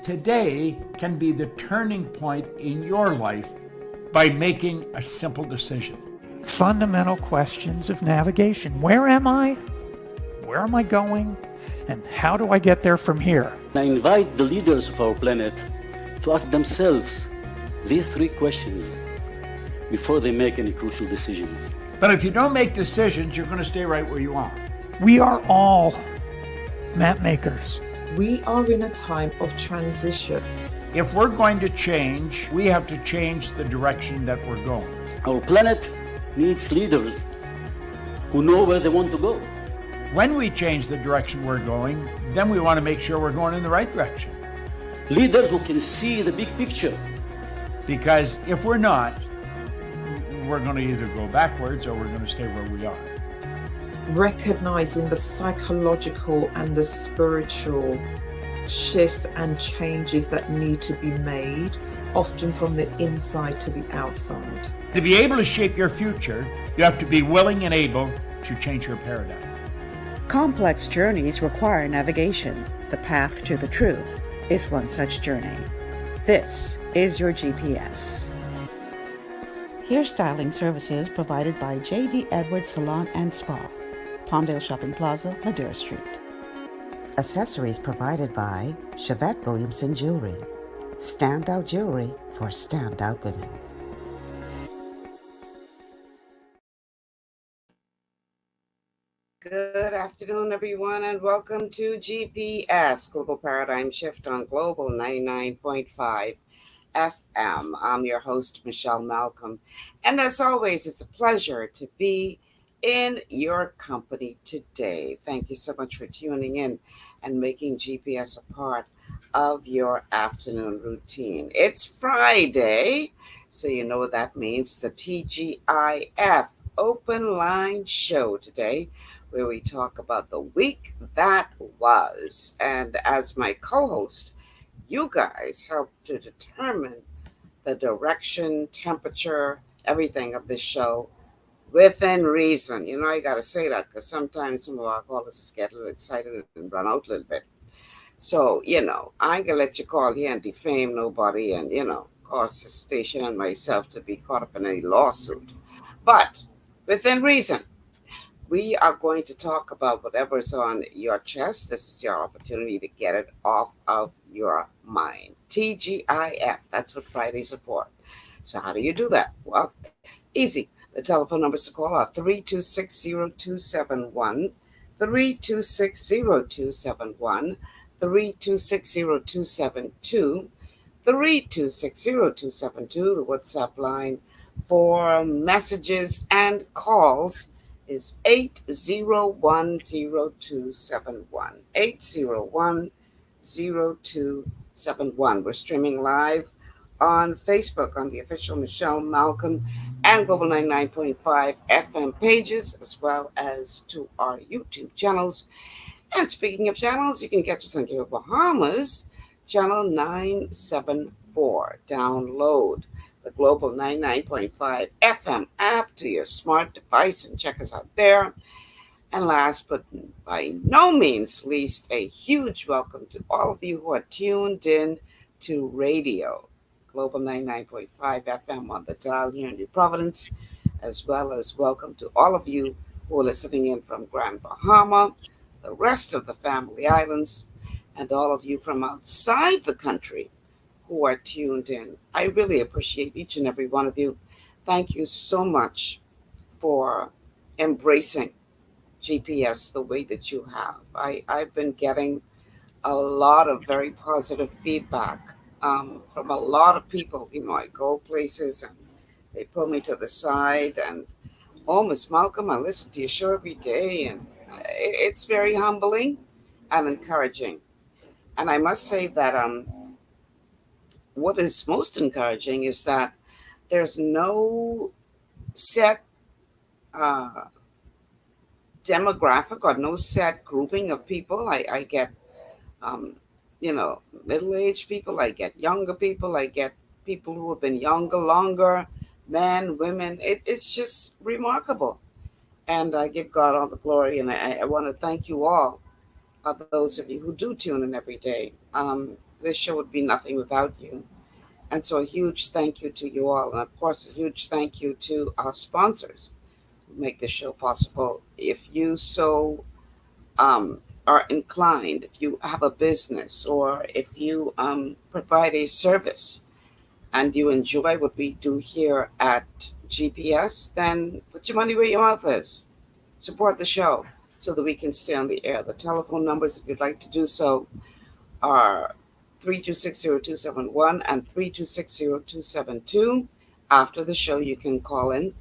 Today can be the turning point in your life by making a simple decision. Fundamental questions of navigation. Where am I? Where am I going? And how do I get there from here? I invite the leaders of our planet to ask themselves these three questions before they make any crucial decisions. But if you don't make decisions, you're going to stay right where you are. We are all map makers. We are in a time of transition. If we're going to change, we have to change the direction that we're going. Our planet needs leaders who know where they want to go. When we change the direction we're going, then we want to make sure we're going in the right direction. Leaders who can see the big picture. Because if we're not, we're going to either go backwards or we're going to stay where we are. Recognizing the psychological and the spiritual shifts and changes that need to be made, often from the inside to the outside. To be able to shape your future, you have to be willing and able to change your paradigm. Complex journeys require navigation. The path to the truth is one such journey. This is your GPS. Hairstyling services provided by J.D. Edwards Salon and Spa, Palmdale Shopping Plaza, Madera Street. Accessories provided by Chevette Williamson Jewelry. Standout jewelry for standout women. Good afternoon, everyone, and welcome to GPS, Global Paradigm Shift on Global 99.5 FM. I'm your host, Michelle Malcolm, and as always, it's a pleasure to be in your company today. Thank you so much for tuning in and making GPS a part of your afternoon routine. It's Friday, so you know what that means. It's a TGIF Open Line Show today, where we talk about the week that was. And as my co-host, you guys help to determine the direction, temperature, everything of this show within reason. You know, I got to say that because sometimes some of our callers get a little excited and run out a little bit. So, you know, I ain't going to let you call here and defame nobody and, you know, cause the station and myself to be caught up in any lawsuit. But within reason, we are going to talk about whatever's on your chest. This is your opportunity to get it off of your mind. TGIF, that's what Fridays are for. So how do you do that? Well, easy. The telephone numbers to call are 326-0271, 326-0271, 326-0272, 326-0272. The WhatsApp line for messages and calls is 801-0271, 801-0271. We're streaming live on Facebook on the official Michelle Malcolm and Global 99.5 FM pages, as well as to our YouTube channels. And speaking of channels, you can catch us on Geo Bahamas, channel 974. Download the Global 99.5 FM app to your smart device and check us out there. And last but by no means least, a huge welcome to all of you who are tuned in to radio. Global 99.5 FM on the dial here in New Providence, as well as welcome to all of you who are listening in from Grand Bahama, the rest of the Family Islands, and all of you from outside the country who are tuned in. I really appreciate each and every one of you. Thank you so much for embracing GPS the way that you have. I've been getting a lot of very positive feedback from a lot of people. You know, I go places and they pull me to the side and, oh, Miss Malcolm, I listen to your show every day, and it's very humbling and encouraging. And I must say that what is most encouraging is that there's no set demographic or no set grouping of people. I get, middle-aged people. I get younger people. I get people who have been younger longer, men, women. It's just remarkable. And I give God all the glory. And I want to thank you all, those of you who do tune in every day. This show would be nothing without you. And so a huge thank you to you all. And of course, a huge thank you to our sponsors who make this show possible. If you so are inclined, if you have a business or if you provide a service and you enjoy what we do here at GPS, then put your money where your mouth is. Support the show so that we can stay on the air. The telephone numbers, if you'd like to do so, are 3260271 and 3260272. After the show, you can call in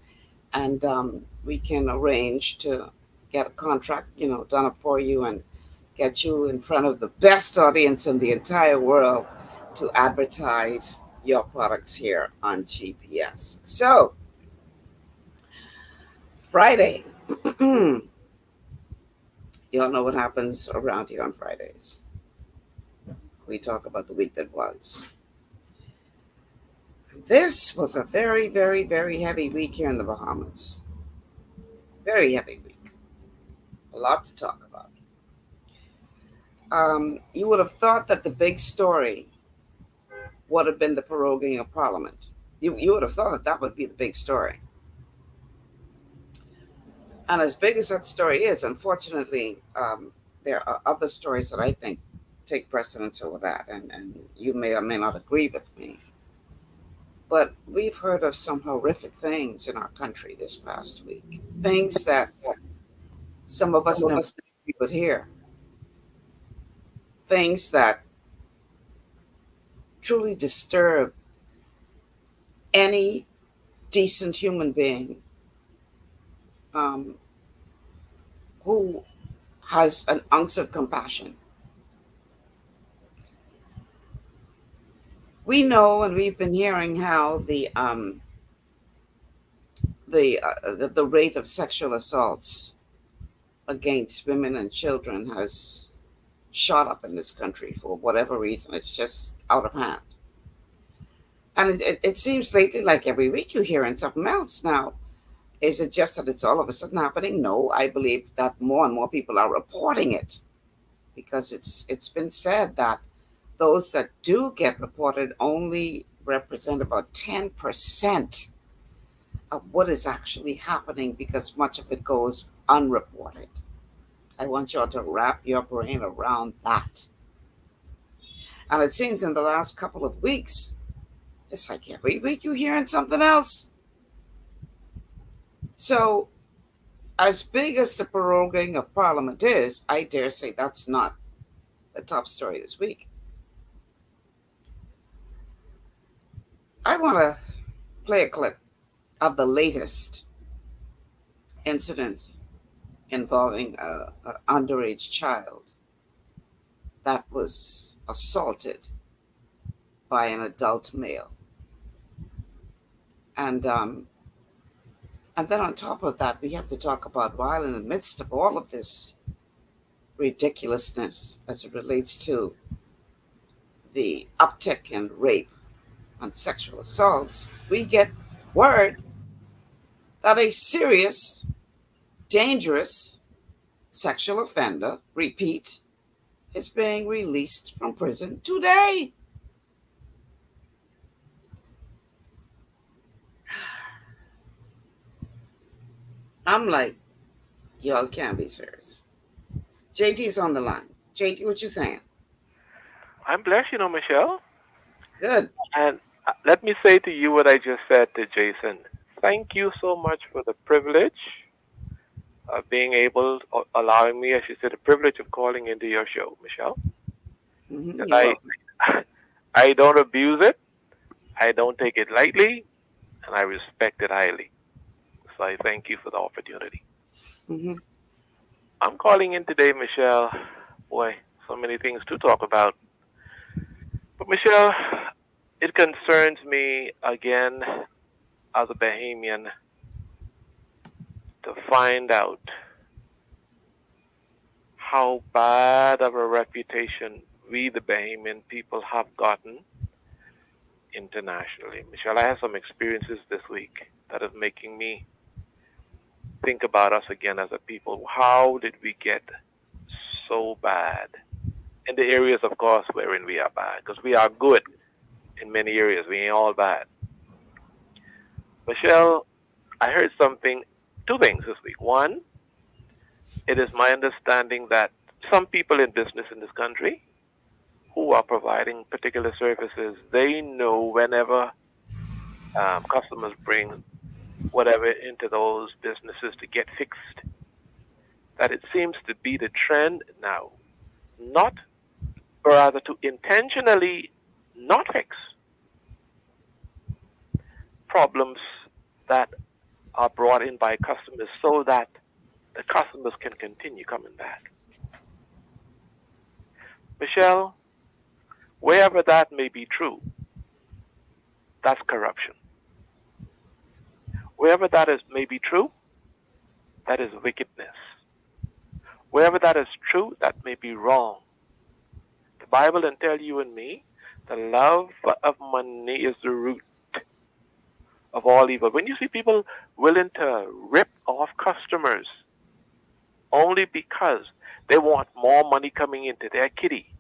and we can arrange to get a contract, done up for you and get you in front of the best audience in the entire world to advertise your products here on GPS. So, Friday. You all know what happens around here on Fridays. We talk about the week that was. This was a very, very, very heavy week here in the Bahamas. Very heavy week. A lot to talk about. You would have thought that the big story would have been the proroguing of Parliament. You would have thought that would be the big story. And as big as that story is, unfortunately, there are other stories that I think take precedence over that, and you may or may not agree with me. But we've heard of some horrific things in our country this past week. Things that some of us never would hear. Things that truly disturb any decent human being who has an ounce of compassion. We know, and we've been hearing how the rate of sexual assaults against women and children has shot up in this country for whatever reason. It's just out of hand. And it seems lately like every week you're hearing something else. Now, is it just that it's all of a sudden happening? No, I believe that more and more people are reporting it, because it's been said that those that do get reported only represent about 10% of what is actually happening, because much of it goes unreported. I want y'all to wrap your brain around that. And it seems in the last couple of weeks, it's like every week you're hearing something else. So, as big as the proroguing of Parliament is, I dare say that's not the top story this week. I want to play a clip of the latest incident involving an underage child that was assaulted by an adult male. And then on top of that, we have to talk about, while in the midst of all of this ridiculousness as it relates to the uptick in rape and sexual assaults, we get word that a serious, dangerous sexual offender, repeat, is being released from prison today. I'm like, y'all can't be serious. JT's on the line. JT, what you saying? I'm blessed, Michelle. Good. And let me say to you what I just said to Jason. Thank you so much for the privilege of being able, allowing me, as you said, the privilege of calling into your show, Michelle. Mm-hmm. I don't abuse it. I don't take it lightly, and I respect it highly. So I thank you for the opportunity. Mm-hmm. I'm calling in today, Michelle. Boy, so many things to talk about. But Michelle, it concerns me again as a Bahamian to find out how bad of a reputation we, the Bahamian people, have gotten internationally. Michelle, I had some experiences this week that is making me think about us again as a people. How did we get so bad? In the areas, of course, wherein we are bad, because we are good in many areas. We ain't all bad. Michelle, I heard two things this week. One, it is my understanding that some people in business in this country who are providing particular services, they know whenever customers bring whatever into those businesses to get fixed, that it seems to be the trend now, not, or rather to intentionally not fix problems that are brought in by customers so that the customers can continue coming back. Michelle, wherever that may be true, that's corruption. Wherever that may be true, that is wickedness. Wherever that is true, that may be wrong. The Bible then tell you and me, the love of money is the root of all evil. When you see people willing to rip off customers only because they want more money coming into their kitty,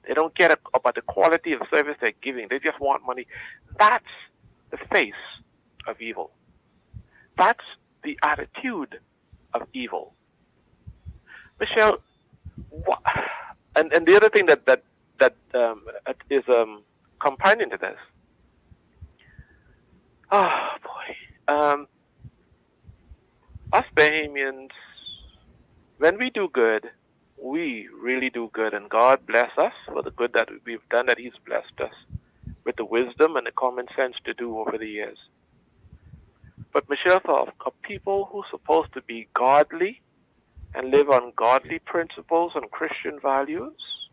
they don't care about the quality of service they're giving. They just want money. That's the face of evil. That's the attitude of evil. Michelle, and the other thing that is companion to this. Oh boy, us Bahamians, when we do good, we really do good, and God bless us for the good that we've done, that He's blessed us with the wisdom and the common sense to do over the years. But Michelle, for people who are supposed to be godly and live on godly principles and Christian values,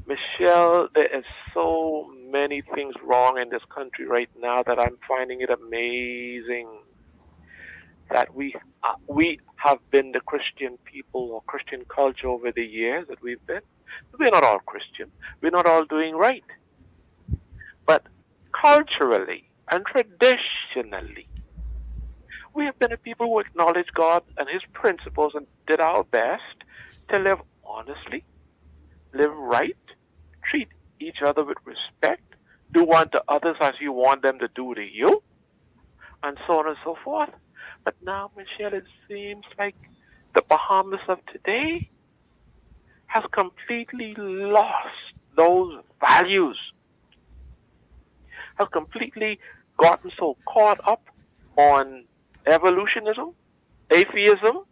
Michelle, there is so many things wrong in this country right now that I'm finding it amazing that we have been the Christian people or Christian culture over the years that we've been. We're not all Christian. We're not all doing right. But culturally and traditionally, we have been a people who acknowledge God and His principles and did our best to live honestly, live right, treat each other with respect, do unto others as you want them to do to you, and so on and so forth. But now, Michelle, it seems like the Bahamas of today has completely lost those values, has completely gotten so caught up on evolutionism, atheism,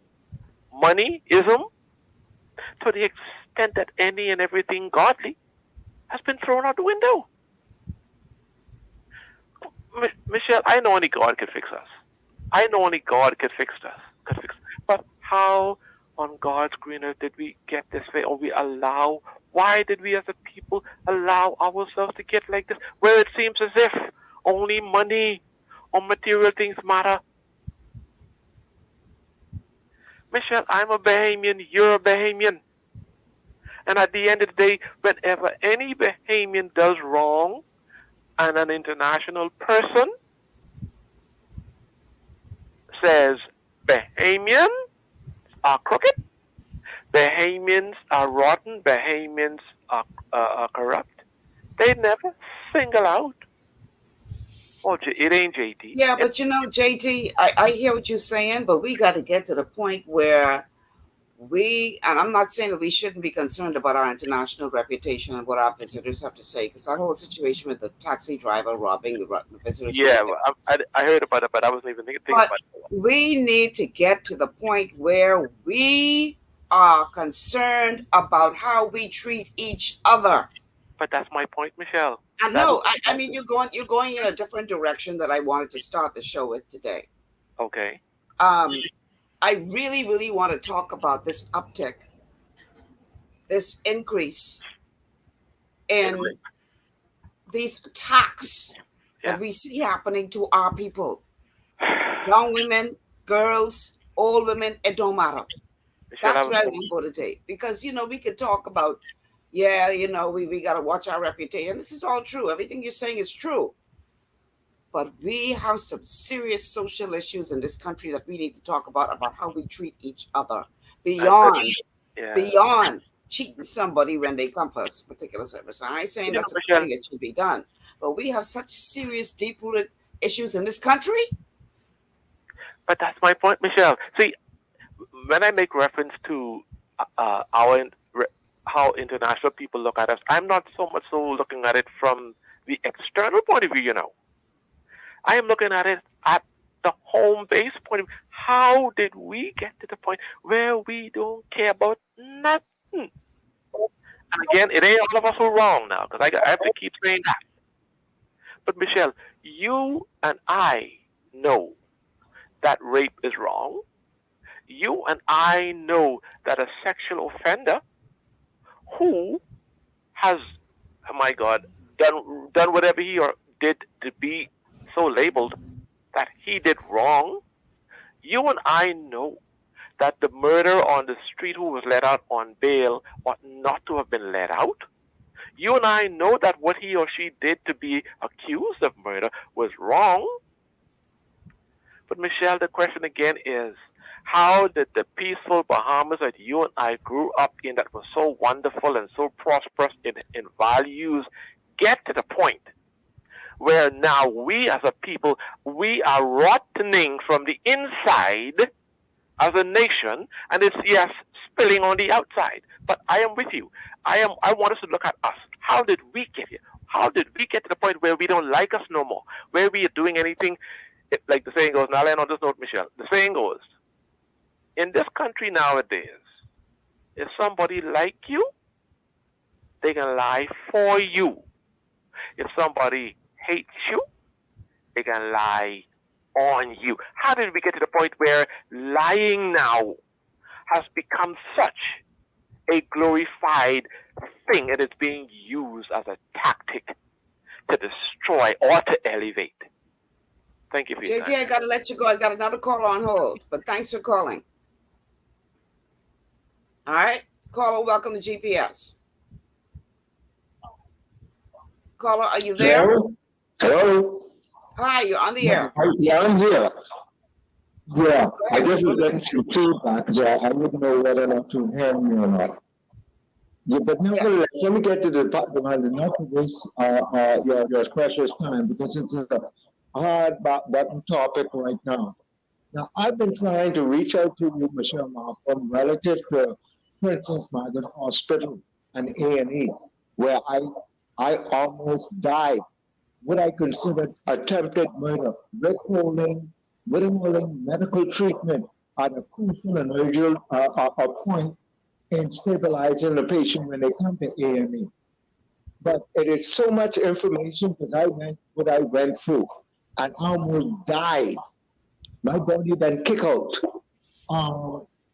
moneyism, to the extent that any and everything godly has been thrown out the window. Michelle, I know only God could fix us. I know only God could fix us. But how on God's green earth did we get this way? Or why did we as a people allow ourselves to get like this? Where it seems as if only money or material things matter. Michelle, I'm a Bahamian, you're a Bahamian. And at the end of the day, whenever any Bahamian does wrong and an international person says Bahamians are crooked, Bahamians are rotten, Bahamians are corrupt, they never single out. Oh, it ain't JT. Yeah, but JT, I hear what you're saying, but we got to get to the point where and I'm not saying that we shouldn't be concerned about our international reputation and what our visitors have to say, because that whole situation with the taxi driver robbing the visitors. Yeah, I heard about it, but I wasn't even thinking about it. We need to get to the point where we are concerned about how we treat each other. But that's my point, Michelle. I know. I mean, you're going in a different direction that I wanted to start the show with today. Okay. I really, really want to talk about this uptick, this increase in these attacks that we see happening to our people. Young women, girls, old women, it don't matter. Michelle, That's where we go today. Because, we could talk about, we got to watch our reputation. This is all true. Everything you're saying is true. But we have some serious social issues in this country that we need to talk about how we treat each other beyond cheating somebody when they come for a particular service. I ain't saying that's a thing that should be done, but we have such serious, deep-rooted issues in this country. But that's my point, Michelle. See, when I make reference to how international people look at us, I'm not so much so looking at it from the external point of view, I am looking at it at the home base point of view. How did we get to the point where we don't care about nothing? And again, it ain't all of us who are wrong now, because I have to keep saying that. But Michelle, you and I know that rape is wrong. You and I know that a sexual offender who has, oh my God, done whatever he or did to be so labeled that he did wrong. You and I know that the murderer on the street who was let out on bail ought not to have been let out. You and I know that what he or she did to be accused of murder was wrong. But Michelle, the question again is, how did the peaceful Bahamas that you and I grew up in, that was so wonderful and so prosperous in values, get to the point where now we as a people, we are rottening from the inside as a nation, and it's, yes, spilling on the outside. But I am with you. I want us to look at us. How did we get here? How did we get to the point where we don't like us no more? Where we are doing anything, like the saying goes, and I'll end on this note, Michelle. The saying goes, in this country nowadays, if somebody like you, they can lie for you. If somebody hates you, they can lie on you. How did we get to the point where lying now has become such a glorified thing, and it's being used as a tactic to destroy or to elevate? Thank you for your JT, time. I got to let you go. I got another call on hold, but thanks for calling. All right. Caller, welcome to GPS. Caller, are you there? Hello? Hi, you're on the air. Yeah, I'm here. Yeah, I just was getting some feedback. Yeah, I wouldn't know whether or not to hear me or not. Yeah, but nevertheless, let me get to the bottom of enough of this, your precious time, because it's a hard button topic right now. Now, I've been trying to reach out to you, Michelle Malcolm, relative to Princess Margaret Hospital and A&E, where I almost died. What I considered attempted murder, withholding medical treatment at a crucial and urgent point in stabilizing the patient when they come to A&E. But it is so much information because I went what I went through and almost died. My body then kicked out.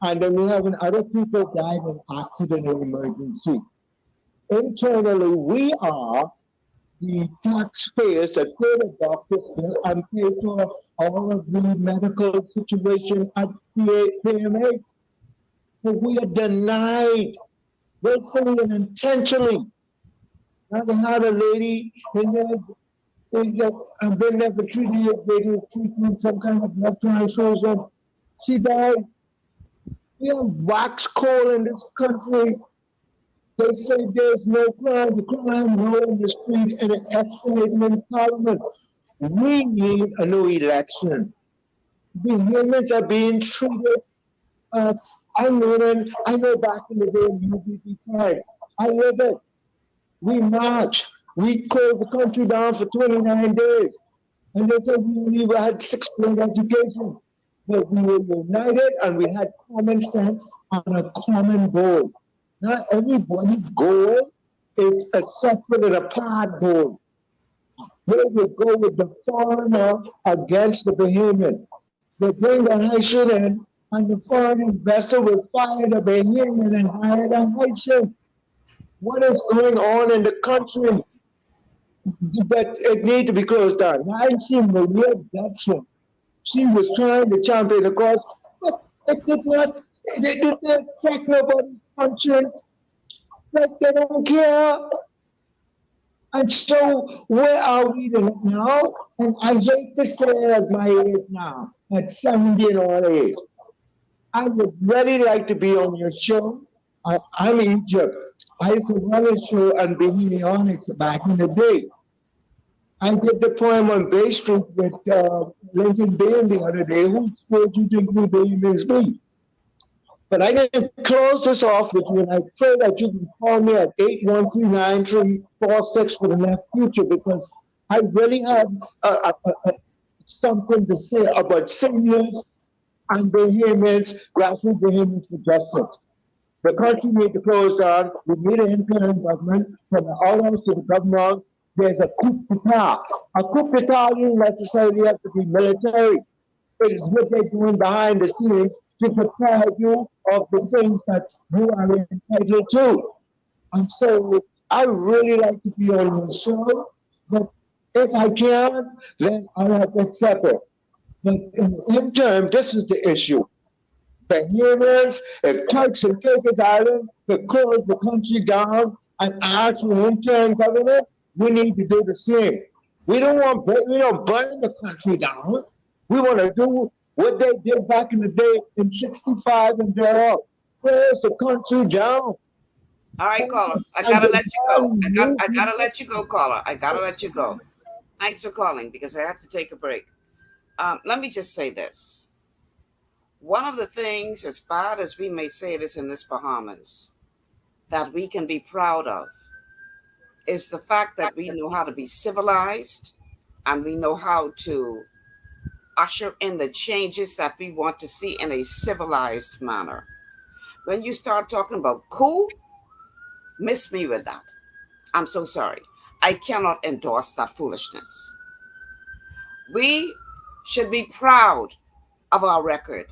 And then we have other people died in accident and emergency. Internally, we are the taxpayers that pay the doctor's bill and pay for all of the medical situation at PMA. But we are denied, willfully and intentionally. Now they had a lady in there, I've been there for 3 years, they do treatment, some kind of blood transfusion. She died. We have wax coal in this country. They say there's no crime. The crime no in the street and it escalating in Parliament. We need a new election. The humans are being treated as I know back in the day in UBP time. I live it. We march. We closed the country down for 29 days. And they said we only had 6-grade education. But we were united and we had common sense and a common goal. Not everybody's goal is a separate and apart goal. They will go with the foreigner against the Bahamian. They bring the Haitian in, and the foreign investor will fire the Bahamian and hire the Haitian. What is going on in the country that it needs to be closed down? I see Maria Jackson. She was trying to champion the cause, but it did not. They check nobody's conscience. Like they don't care. And so where are we now? And I hate to say it at my age now, at 70 and all age. I would really like to be on your show. I'm Egypt. I used to run a show on Bohemianics back in the day. I did the poem on Bay Street with Lincoln Bain the other day. Who would you think we Bohemians be? But I didn't close this off with you, and I pray that you can call me at 813-9346 for the next future, because I really have something to say about seniors and Bahamians, grassroots Bahamians for justice. The country needs to close down. We need an interim government from the outhouse to the government. There's a coup d'etat. A coup d'etat doesn't necessarily have to be military. It is what they're doing behind the scenes to deprive you of the things that you are entitled to. And so I really like to be on your show, but if I can, then I'll have to accept it. But in the interim, this is the issue. The humans, if Turks and Caicos Island could close the country down and ask for an interim government, we need to do the same. We don't burn the country down. We want to do what they did back in the day in 65 and thereof. Close the country down. All right, caller. I gotta let you go. I gotta let you go, caller. I gotta let you go. Thanks for calling, because I have to take a break. Let me just say this. One of the things, as bad as we may say this in this Bahamas, that we can be proud of is the fact that we know how to be civilized, and we know how to usher in the changes that we want to see in a civilized manner. When you start talking about coup, miss me with that. I'm so sorry. I cannot endorse that foolishness. We should be proud of our record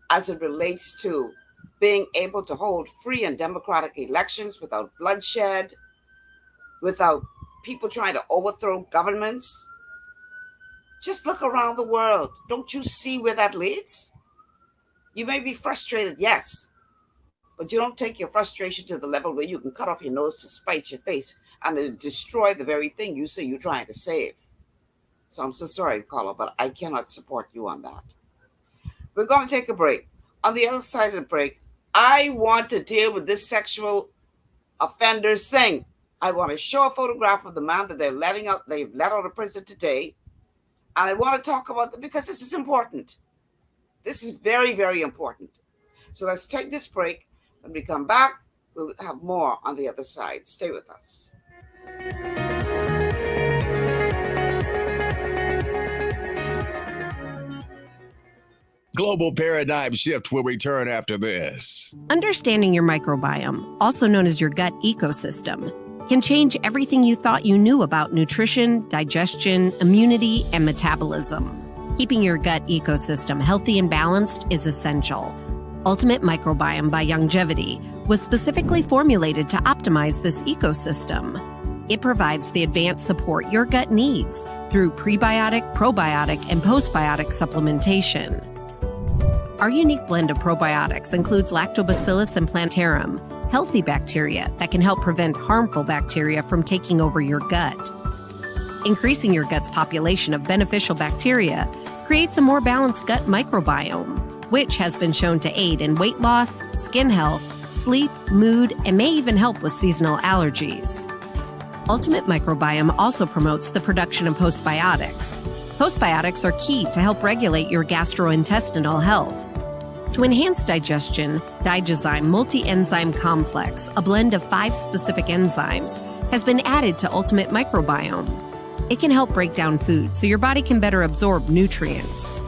as it relates to being able to hold free and democratic elections without bloodshed, without people trying to overthrow governments. Just look around the world. Don't you see where that leads? You may be frustrated, yes, but you don't take your frustration to the level where you can cut off your nose to spite your face and destroy the very thing you say you're trying to save. So I'm so sorry, caller, but I cannot support you on that. We're going to take a break. On the other side of the break, I want to deal with this sexual offenders thing. I want to show a photograph of the man that they've let out of prison today. And I want to talk about that because this is important. This is very, very important. So let's take this break. When we come back, we'll have more on the other side. Stay with us. Global Paradigm Shift will return after this. Understanding your microbiome, also known as your gut ecosystem, can change everything you thought you knew about nutrition, digestion, immunity, and metabolism. Keeping your gut ecosystem healthy and balanced is essential. Ultimate Microbiome by Longevity was specifically formulated to optimize this ecosystem. It provides the advanced support your gut needs through prebiotic, probiotic, and postbiotic supplementation. Our unique blend of probiotics includes Lactobacillus and Plantarum, healthy bacteria that can help prevent harmful bacteria from taking over your gut. Increasing your gut's population of beneficial bacteria creates a more balanced gut microbiome, which has been shown to aid in weight loss, skin health, sleep, mood, and may even help with seasonal allergies. Ultimate Microbiome also promotes the production of postbiotics. Postbiotics are key to help regulate your gastrointestinal health. To enhance digestion, Digizyme Multi-Enzyme Complex, a blend of 5 specific enzymes, has been added to Ultimate Microbiome. It can help break down food so your body can better absorb nutrients.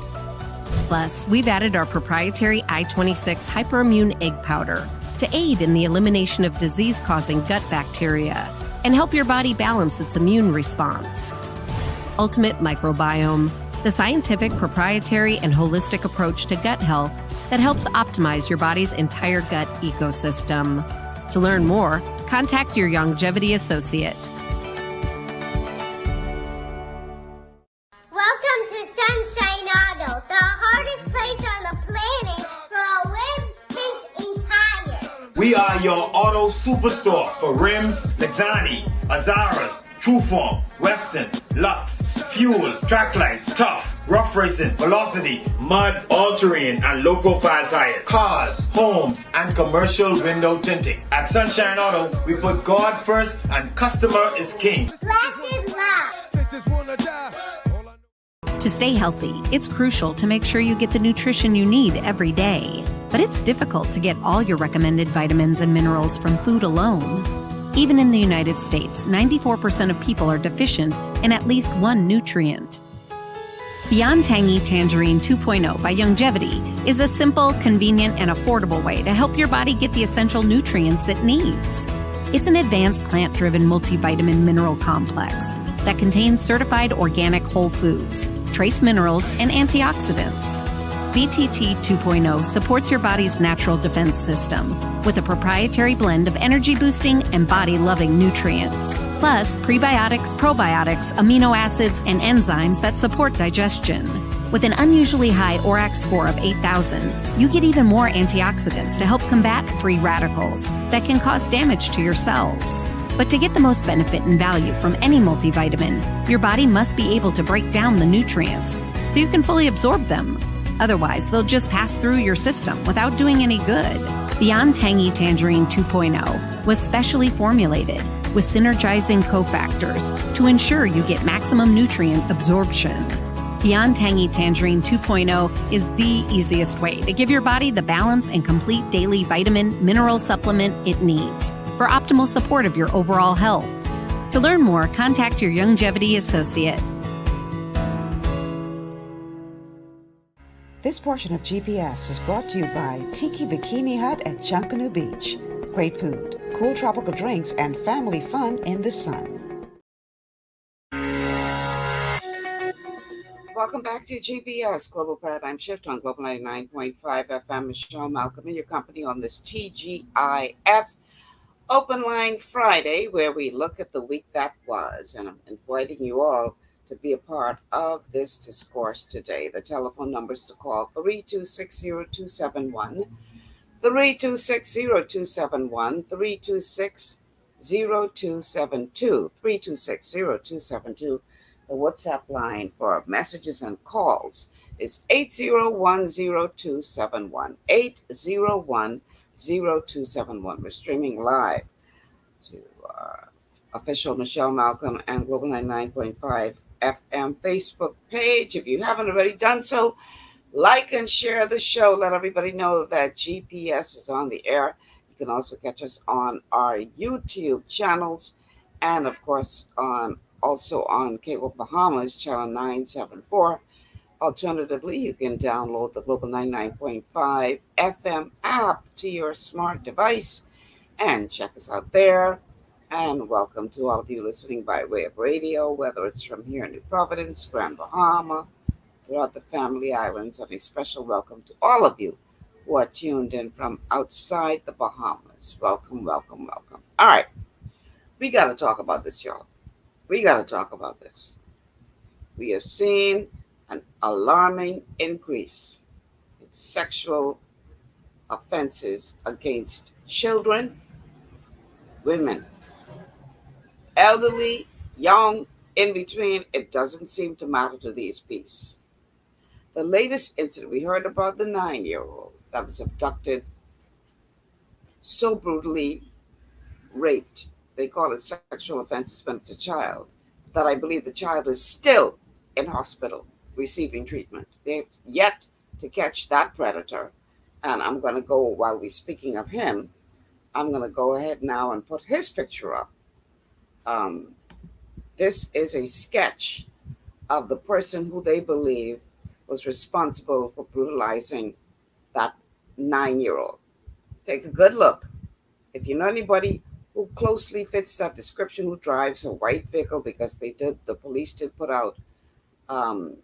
Plus, we've added our proprietary I-26 Hyperimmune Egg Powder to aid in the elimination of disease-causing gut bacteria and help your body balance its immune response. Ultimate Microbiome, the scientific, proprietary, and holistic approach to gut health that helps optimize your body's entire gut ecosystem. To learn more, contact your Longevity associate. Welcome to Sunshine Auto, the hardest place on the planet for a web-based We are your auto superstore for rims, Lexani, Azaras, Trueform, Western, Lux, Fuel, Tracklight, Tough, Rough Racing, Velocity, Mud, All-Terrain, and low-profile tires, cars, homes, and commercial window tinting. At Sunshine Auto, we put God first and customer is king. To stay healthy, it's crucial to make sure you get the nutrition you need every day. But it's difficult to get all your recommended vitamins and minerals from food alone. Even in the United States, 94% of people are deficient in at least one nutrient. Beyond Tangy Tangerine 2.0 by Youngevity is a simple, convenient, and affordable way to help your body get the essential nutrients it needs. It's an advanced plant-driven multivitamin mineral complex that contains certified organic whole foods, trace minerals, and antioxidants. BTT 2.0 supports your body's natural defense system with a proprietary blend of energy-boosting and body-loving nutrients, plus prebiotics, probiotics, amino acids, and enzymes that support digestion. With an unusually high ORAC score of 8,000, you get even more antioxidants to help combat free radicals that can cause damage to your cells. But to get the most benefit and value from any multivitamin, your body must be able to break down the nutrients so you can fully absorb them. Otherwise, they'll just pass through your system without doing any good. Beyond Tangy Tangerine 2.0 was specially formulated with synergizing cofactors to ensure you get maximum nutrient absorption. Beyond Tangy Tangerine 2.0 is the easiest way to give your body the balance and complete daily vitamin mineral supplement it needs for optimal support of your overall health. To learn more, contact your Youngevity associate. This portion of GPS is brought to you by Tiki Bikini Hut at Junkanoo Beach. Great food, cool tropical drinks, and family fun in the sun. Welcome back to GPS Global Paradigm Shift on Global 99.5 FM. Michelle Malcolm in your company on this TGIF Open Line Friday, where we look at the week that was. And I'm inviting you all to be a part of this discourse today. The telephone numbers to call 3260271, 3260271, 3260272, 3260272. The WhatsApp line for messages and calls is 8010271, 8010271. We're streaming live to our official Michelle Malcolm and Global 99.5 FM Facebook page. If you haven't already done so, like and share the show. Let everybody know that GPS is on the air. You can also catch us on our YouTube channels and, of course, also on Cable Bahamas, channel 974. Alternatively, you can download the Global 99.5 FM app to your smart device and check us out there. And welcome to all of you listening by way of radio, whether it's from here in New Providence, Grand Bahama, throughout the Family Islands, and a special welcome to all of you who are tuned in from outside the Bahamas. Welcome, welcome, welcome. All right, we got to talk about this, y'all. We got to talk about this. We are seeing an alarming increase in sexual offenses against children, women, elderly, young, in between. It doesn't seem to matter to these people. The latest incident, we heard about the 9-year-old that was abducted, so brutally raped. They call it sexual offenses when it's a child, that I believe the child is still in hospital receiving treatment. They've yet to catch that predator. And I'm going to go, while we're speaking of him, I'm going to go ahead now and put his picture up. This is a sketch of the person who they believe was responsible for brutalizing that 9-year-old. Take a good look. If you know anybody who closely fits that description, who drives a white vehicle, because the police did put out on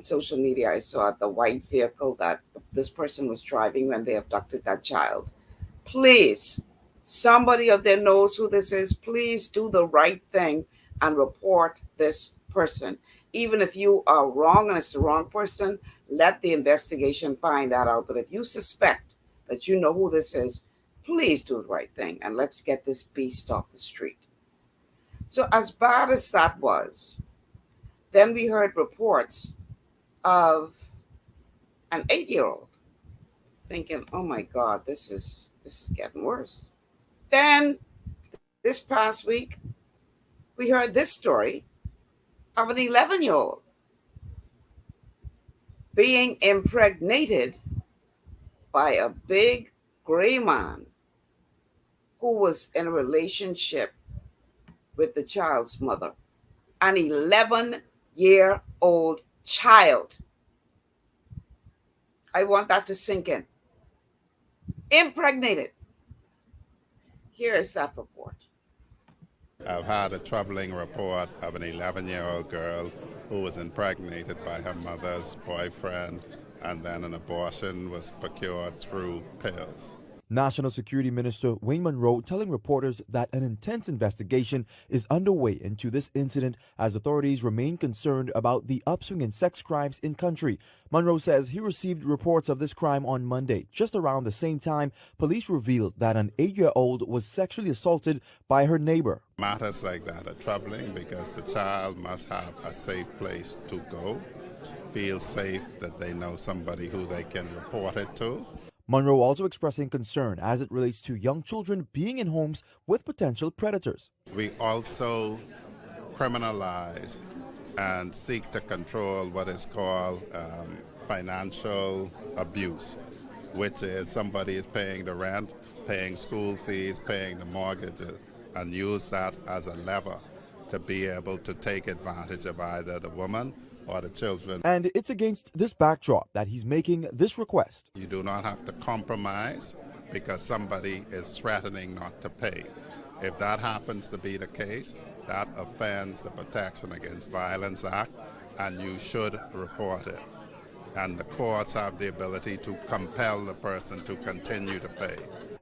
social media, I saw the white vehicle that this person was driving when they abducted that child. Please, somebody out there knows who this is. Please do the right thing and report this person. Even if you are wrong and it's the wrong person, let the investigation find that out. But if you suspect that you know who this is, Please do the right thing and let's get this beast off the street. So as bad as that was, then we heard reports of an 8-year-old thinking, oh my God, this is getting worse. Then this past week, we heard this story of an 11-year-old being impregnated by a big gray man who was in a relationship with the child's mother, an 11-year-old child. I want that to sink in. Impregnated. Here is that report. I've had a troubling report of an 11-year-old girl who was impregnated by her mother's boyfriend, and then an abortion was procured through pills. National Security Minister Wayne Munroe telling reporters that an intense investigation is underway into this incident as authorities remain concerned about the upswing in sex crimes in country. Munroe says he received reports of this crime on Monday. Just around the same time, police revealed that an 8-year-old was sexually assaulted by her neighbor. Matters like that are troubling because the child must have a safe place to go, feel safe that they know somebody who they can report it to. Munroe also expressing concern as it relates to young children being in homes with potential predators. We also criminalize and seek to control what is called financial abuse, which is somebody is paying the rent, paying school fees, paying the mortgages, and use that as a lever to be able to take advantage of either the woman or the children. And it's against this backdrop that he's making this request. You do not have to compromise because somebody is threatening not to pay. If that happens to be the case, that offends the Protection Against Violence Act, and you should report it. And the courts have the ability to compel the person to continue to pay.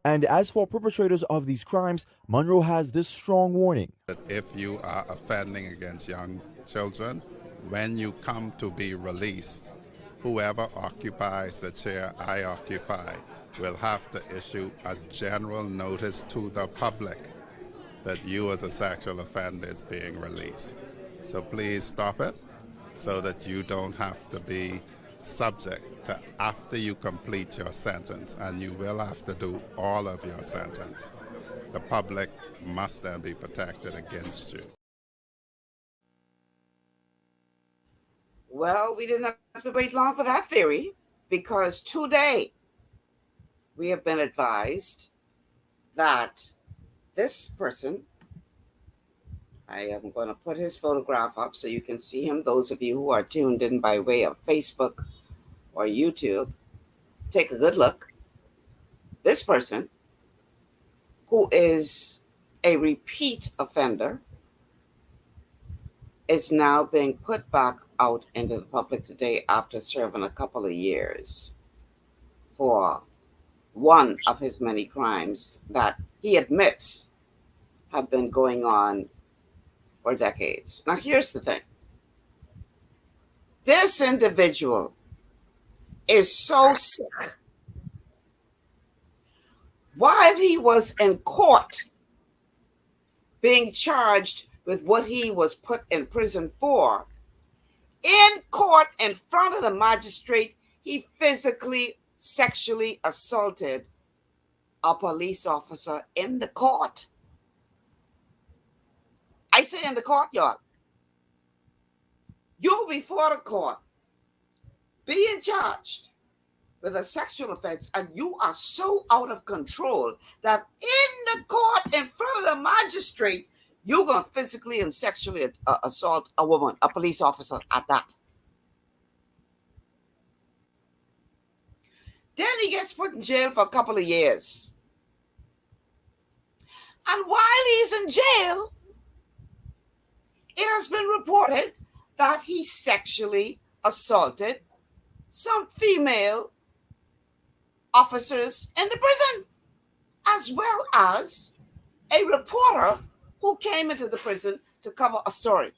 And as for perpetrators of these crimes, Munroe has this strong warning. That if you are offending against young children, when you come to be released, whoever occupies the chair I occupy will have to issue a general notice to the public that you as a sexual offender is being released. So please stop it so that you don't have to be subject to after you complete your sentence, and you will have to do all of your sentence. The public must then be protected against you. Well, we didn't have to wait long for that theory, because today we have been advised that this person, I am going to put his photograph up so you can see him. Those of you who are tuned in by way of Facebook or YouTube, take a good look. This person, who is a repeat offender, is now being put back out into the public today after serving a couple of years for one of his many crimes that he admits have been going on for decades. Now, here's the thing. This individual is so sick. While he was in court being charged with what he was put in prison for, in court in front of the magistrate, he physically, sexually assaulted a police officer in the court. I say in the court, y'all. You before the court being charged with a sexual offense, and you are so out of control that in the court in front of the magistrate, you're going to physically and sexually assault a woman, a police officer at that. Then he gets put in jail for a couple of years. And while he's in jail, it has been reported that he sexually assaulted some female officers in the prison, as well as a reporter who came into the prison to cover a story.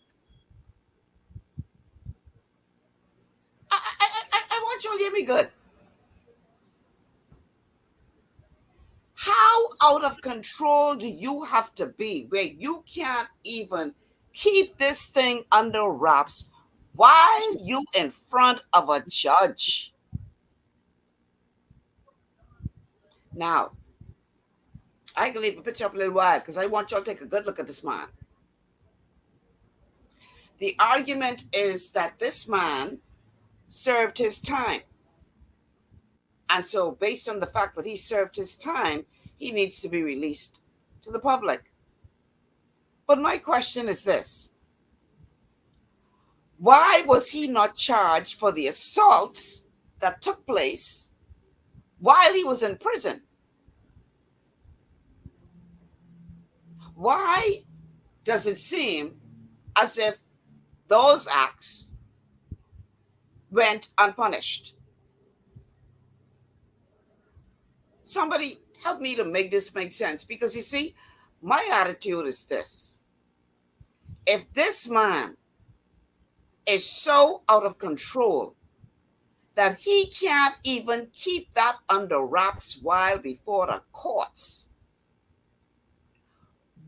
I want you to hear me good. How out of control do you have to be where you can't even keep this thing under wraps while you in front of a judge? Now, I can leave a picture up a little while because I want y'all to take a good look at this man. The argument is that this man served his time. And so based on the fact that he served his time, he needs to be released to the public. But my question is this. Why was he not charged for the assaults that took place while he was in prison? Why does it seem as if those acts went unpunished? Somebody help me to make this make sense, because you see, my attitude is this. If this man is so out of control that he can't even keep that under wraps while before the courts,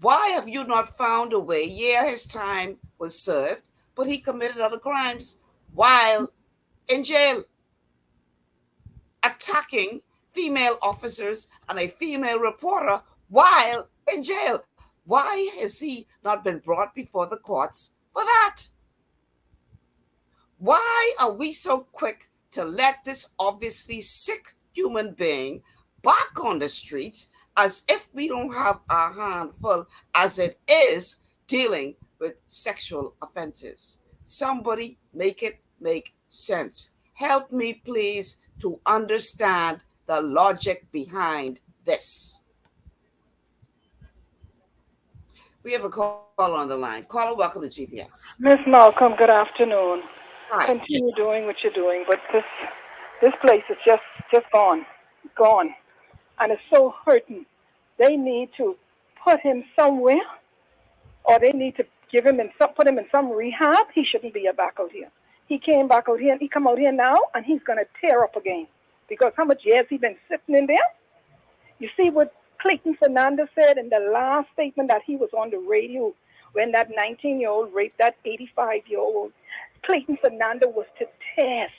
why have you not found a way? Yeah, his time was served, but he committed other crimes while in jail, attacking female officers and a female reporter while in jail. Why has he not been brought before the courts for that? Why are we so quick to let this obviously sick human being back on the streets as if we don't have our hand full as it is dealing with sexual offenses? Somebody make it make sense. Help me, please, to understand the logic behind this. We have a call on the line. Caller, welcome to GPS. Miss Malcolm, good afternoon. Hi. Continue doing what you're doing, but this place is just gone, and it's so hurting. They need to put him somewhere, or they need to put him in some rehab. He shouldn't be back out here. He came back out here, and he come out here now, and he's gonna tear up again. Because how much years he been sitting in there? You see what Clayton Fernandez said in the last statement that he was on the radio when that 19-year-old raped that 85-year-old. Clayton Fernandez was to test.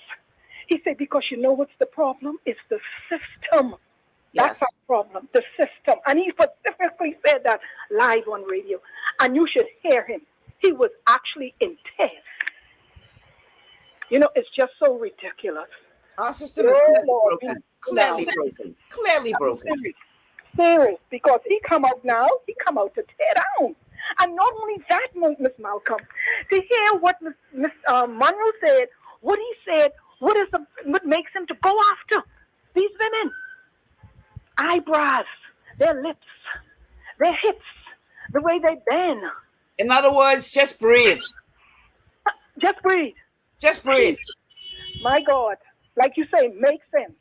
He said, because you know what's the problem? It's the system. That's our problem, the system. And he specifically said that live on radio. And you should hear him. He was actually in test. You know, it's just so ridiculous. Our system is clearly broken. Clearly broken. Serious. Because he come out now, he come out to tear down. And not only that, Miss Malcolm, to hear what Miss Monroe said, what he said, what makes him to go after these women? Eyebrows, their lips, their hips, the way they bend. In other words, just breathe. Just breathe. Just breathe. My God. Like you say, make sense.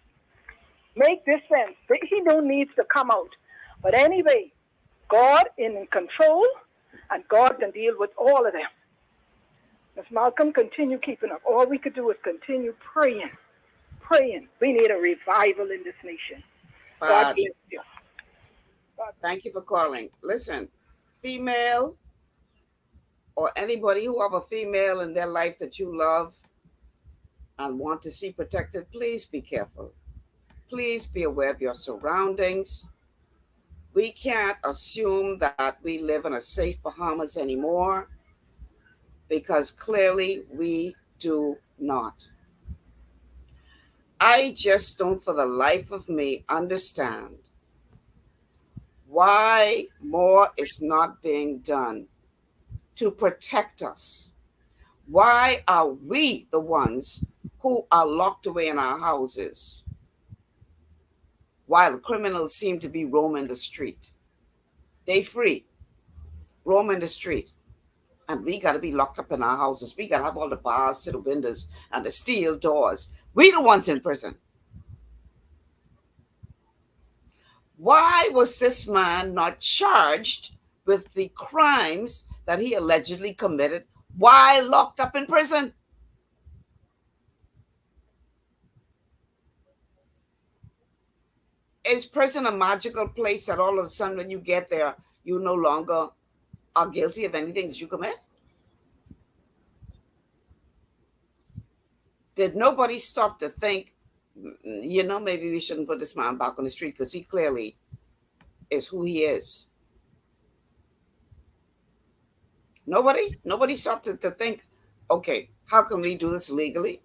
Make this sense. He don't need to come out. But anyway, God is in control, and God can deal with all of them. Miss Malcolm, continue keeping up. All we could do is continue praying. We need a revival in this nation. God bless you. Thank you for calling. Listen, female or anybody who have a female in their life that you love and want to see protected, please be careful. Please be aware of your surroundings. We can't assume that we live in a safe Bahamas anymore, because clearly we do not. I just don't for the life of me understand why more is not being done to protect us. Why are we the ones who are locked away in our houses while criminals seem to be roaming the street? They free, roaming the street. And we got to be locked up in our houses. We got to have all the bars to the windows and the steel doors. We the ones in prison. Why was this man not charged with the crimes that he allegedly committed while locked up in prison? Is prison a magical place that all of a sudden when you get there, you no longer are guilty of anything that you commit? Did nobody stop to think, maybe we shouldn't put this man back on the street because he clearly is who he is? Nobody stopped to think, okay, how can we do this legally?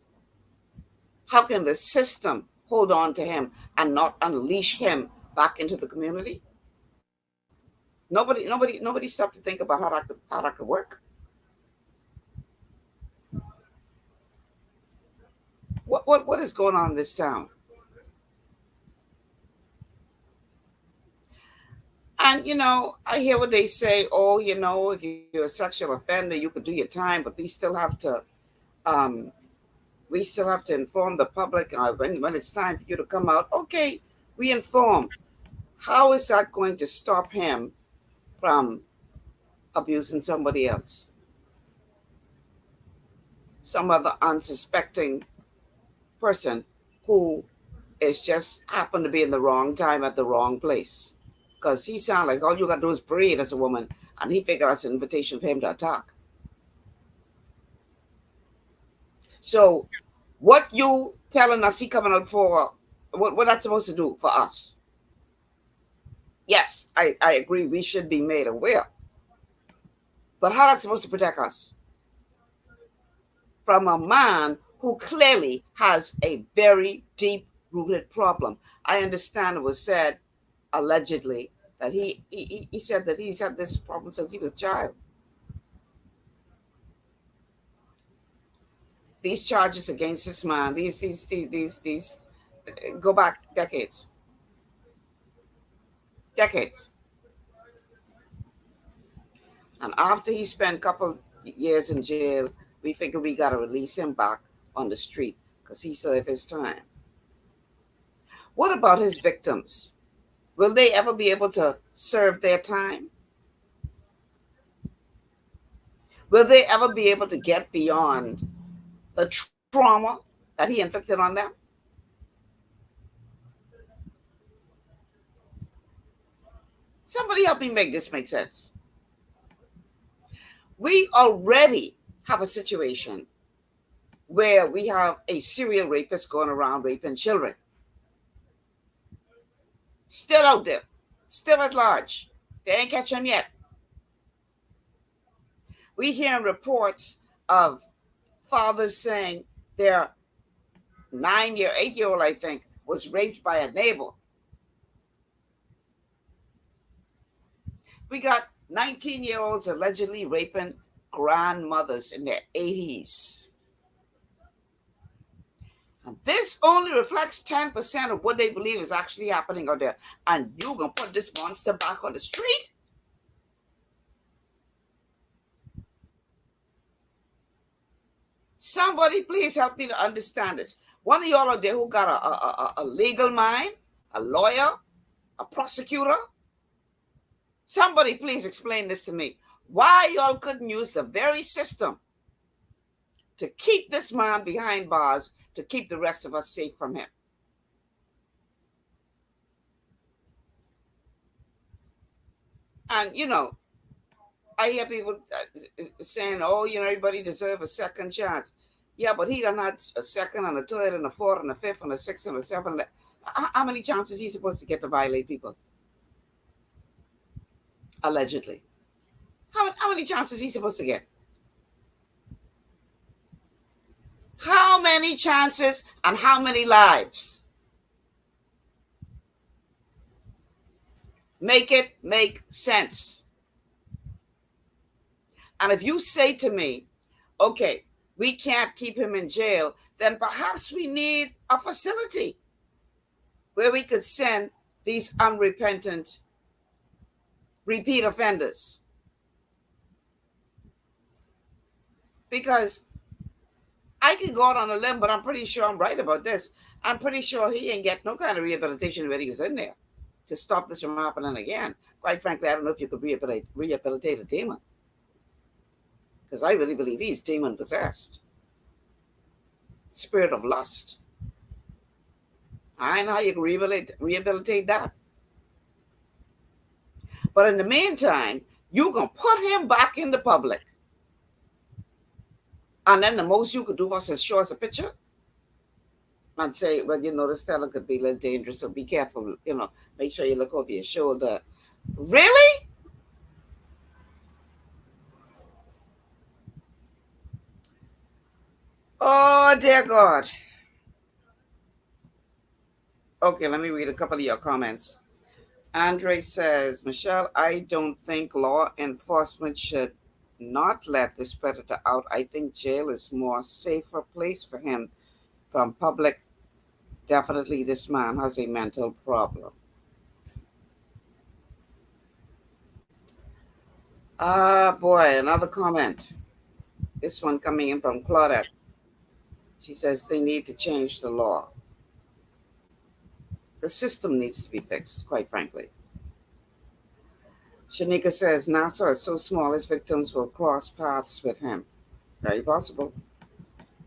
How can the system hold on to him and not unleash him back into the community? Nobody stopped to think about how that could work. What is going on in this town? And I hear what they say. Oh, if you're a sexual offender, you could do your time, but we still have to inform the public when it's time for you to come out. Okay, we inform. How is that going to stop him from abusing somebody else? Some other unsuspecting person who is just happened to be in the wrong time at the wrong place. Because he sounded like all you got to do is breathe as a woman, and he figured that's an invitation for him to attack. So what you telling us he coming out for, what that's supposed to do for us? Yes, I agree we should be made aware. But how that's supposed to protect us from a man who clearly has a very deep-rooted problem? I understand it was said, allegedly, that he said that he's had this problem since he was a child. These charges against this man, these go back decades. And after he spent a couple years in jail, we figure we got to release him back on the street because he served his time. What about his victims? Will they ever be able to serve their time? Will they ever be able to get beyond the trauma that he inflicted on them? Somebody help me make this make sense. We already have a situation where we have a serial rapist going around raping children. Still out there, still at large. They ain't catch him yet. We hear reports of fathers saying their 8-year-old, I think, was raped by a neighbor. We got 19-year-olds allegedly raping grandmothers in their 80s. And this only reflects 10% of what they believe is actually happening out there. And you're going to put this monster back on the street? Somebody please help me to understand this. One of y'all out there who got a legal mind, a lawyer, a prosecutor, somebody please explain this to me. Why y'all couldn't use the very system to keep this man behind bars, to keep the rest of us safe from him? And, I hear people saying, oh, everybody deserves a second chance. Yeah, but he done had a second and a third and a fourth and a fifth and a sixth and a seventh. How many chances is he supposed to get to violate people? Allegedly. How many chances is he supposed to get? How many chances and how many lives? Make it make sense. And if you say to me, okay, we can't keep him in jail, then perhaps we need a facility where we could send these unrepentant repeat offenders. Because I can go out on a limb, but I'm pretty sure I'm right about this. I'm pretty sure he ain't get no kind of rehabilitation when he was in there to stop this from happening again. Quite frankly, I don't know if you could rehabilitate a demon. Because I really believe he's demon possessed. Spirit of lust. I know how you can rehabilitate that. But in the meantime, you can put him back in the public. And then the most you could do was just show us a picture and say, well, this fella could be a little dangerous, so be careful, make sure you look over your shoulder. Really? Oh, dear God. Okay, let me read a couple of your comments. Andre says, Michelle, I don't think law enforcement should not let this predator out. I think jail is more safer place for him from public. Definitely this man has a mental problem. Boy, another comment. This one coming in from Claudette. She says they need to change the law. The system needs to be fixed, quite frankly. Shanika says Nassau is so small his victims will cross paths with him. Very possible.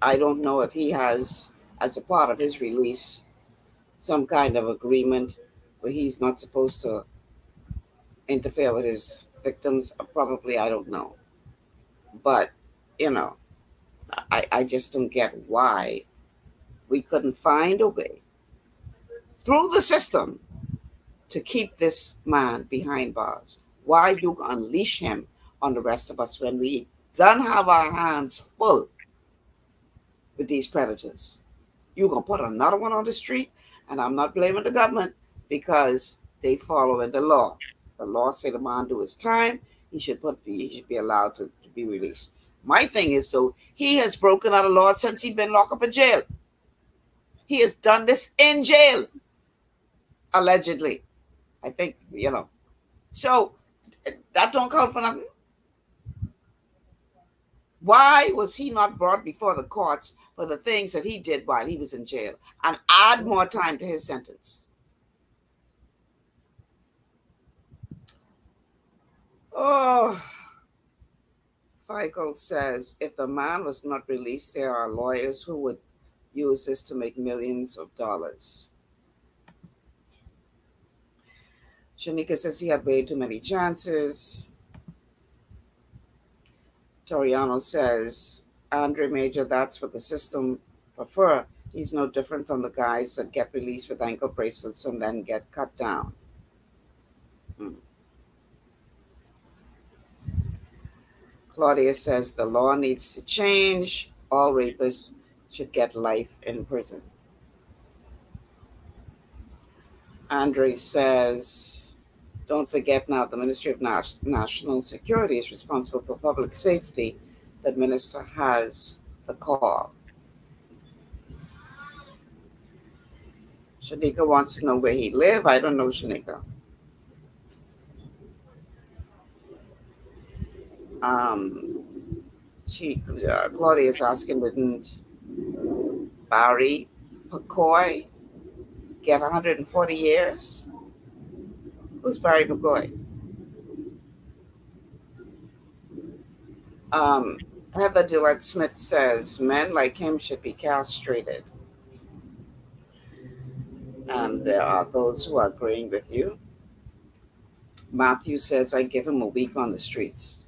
I don't know if he has, as a part of his release, some kind of agreement where he's not supposed to interfere with his victims. Probably, I don't know. But, I just don't get why we couldn't find a way through the system to keep this man behind bars. Why you unleash him on the rest of us when we don't have our hands full with these predators? You're going to put another one on the street, and I'm not blaming the government because they following the law. The law say the man do his time, he should be allowed to be released. My thing is, so he has broken out of law since he's been locked up in jail. He has done this in jail, allegedly. I think, So that don't count for nothing. Why was he not brought before the courts for the things that he did while he was in jail and add more time to his sentence? Oh, Feigl says, if the man was not released, there are lawyers who would use this to make millions of dollars. Shanika says he had way too many chances. Toriano says, Andre Major, that's what the system prefer. He's no different from the guys that get released with ankle bracelets and then get cut down. Claudia says the law needs to change. All rapists should get life in prison. Andre says, don't forget now the Ministry of National Security is responsible for public safety. The minister has the call. Shanika wants to know where he lives. I don't know, Shanika. Claudia is asking, didn't Barry McCoy get 140 years? Who's Barry McCoy? Heather Dillard Smith says men like him should be castrated. And there are those who are agreeing with you. Matthew says, I give him a week on the streets.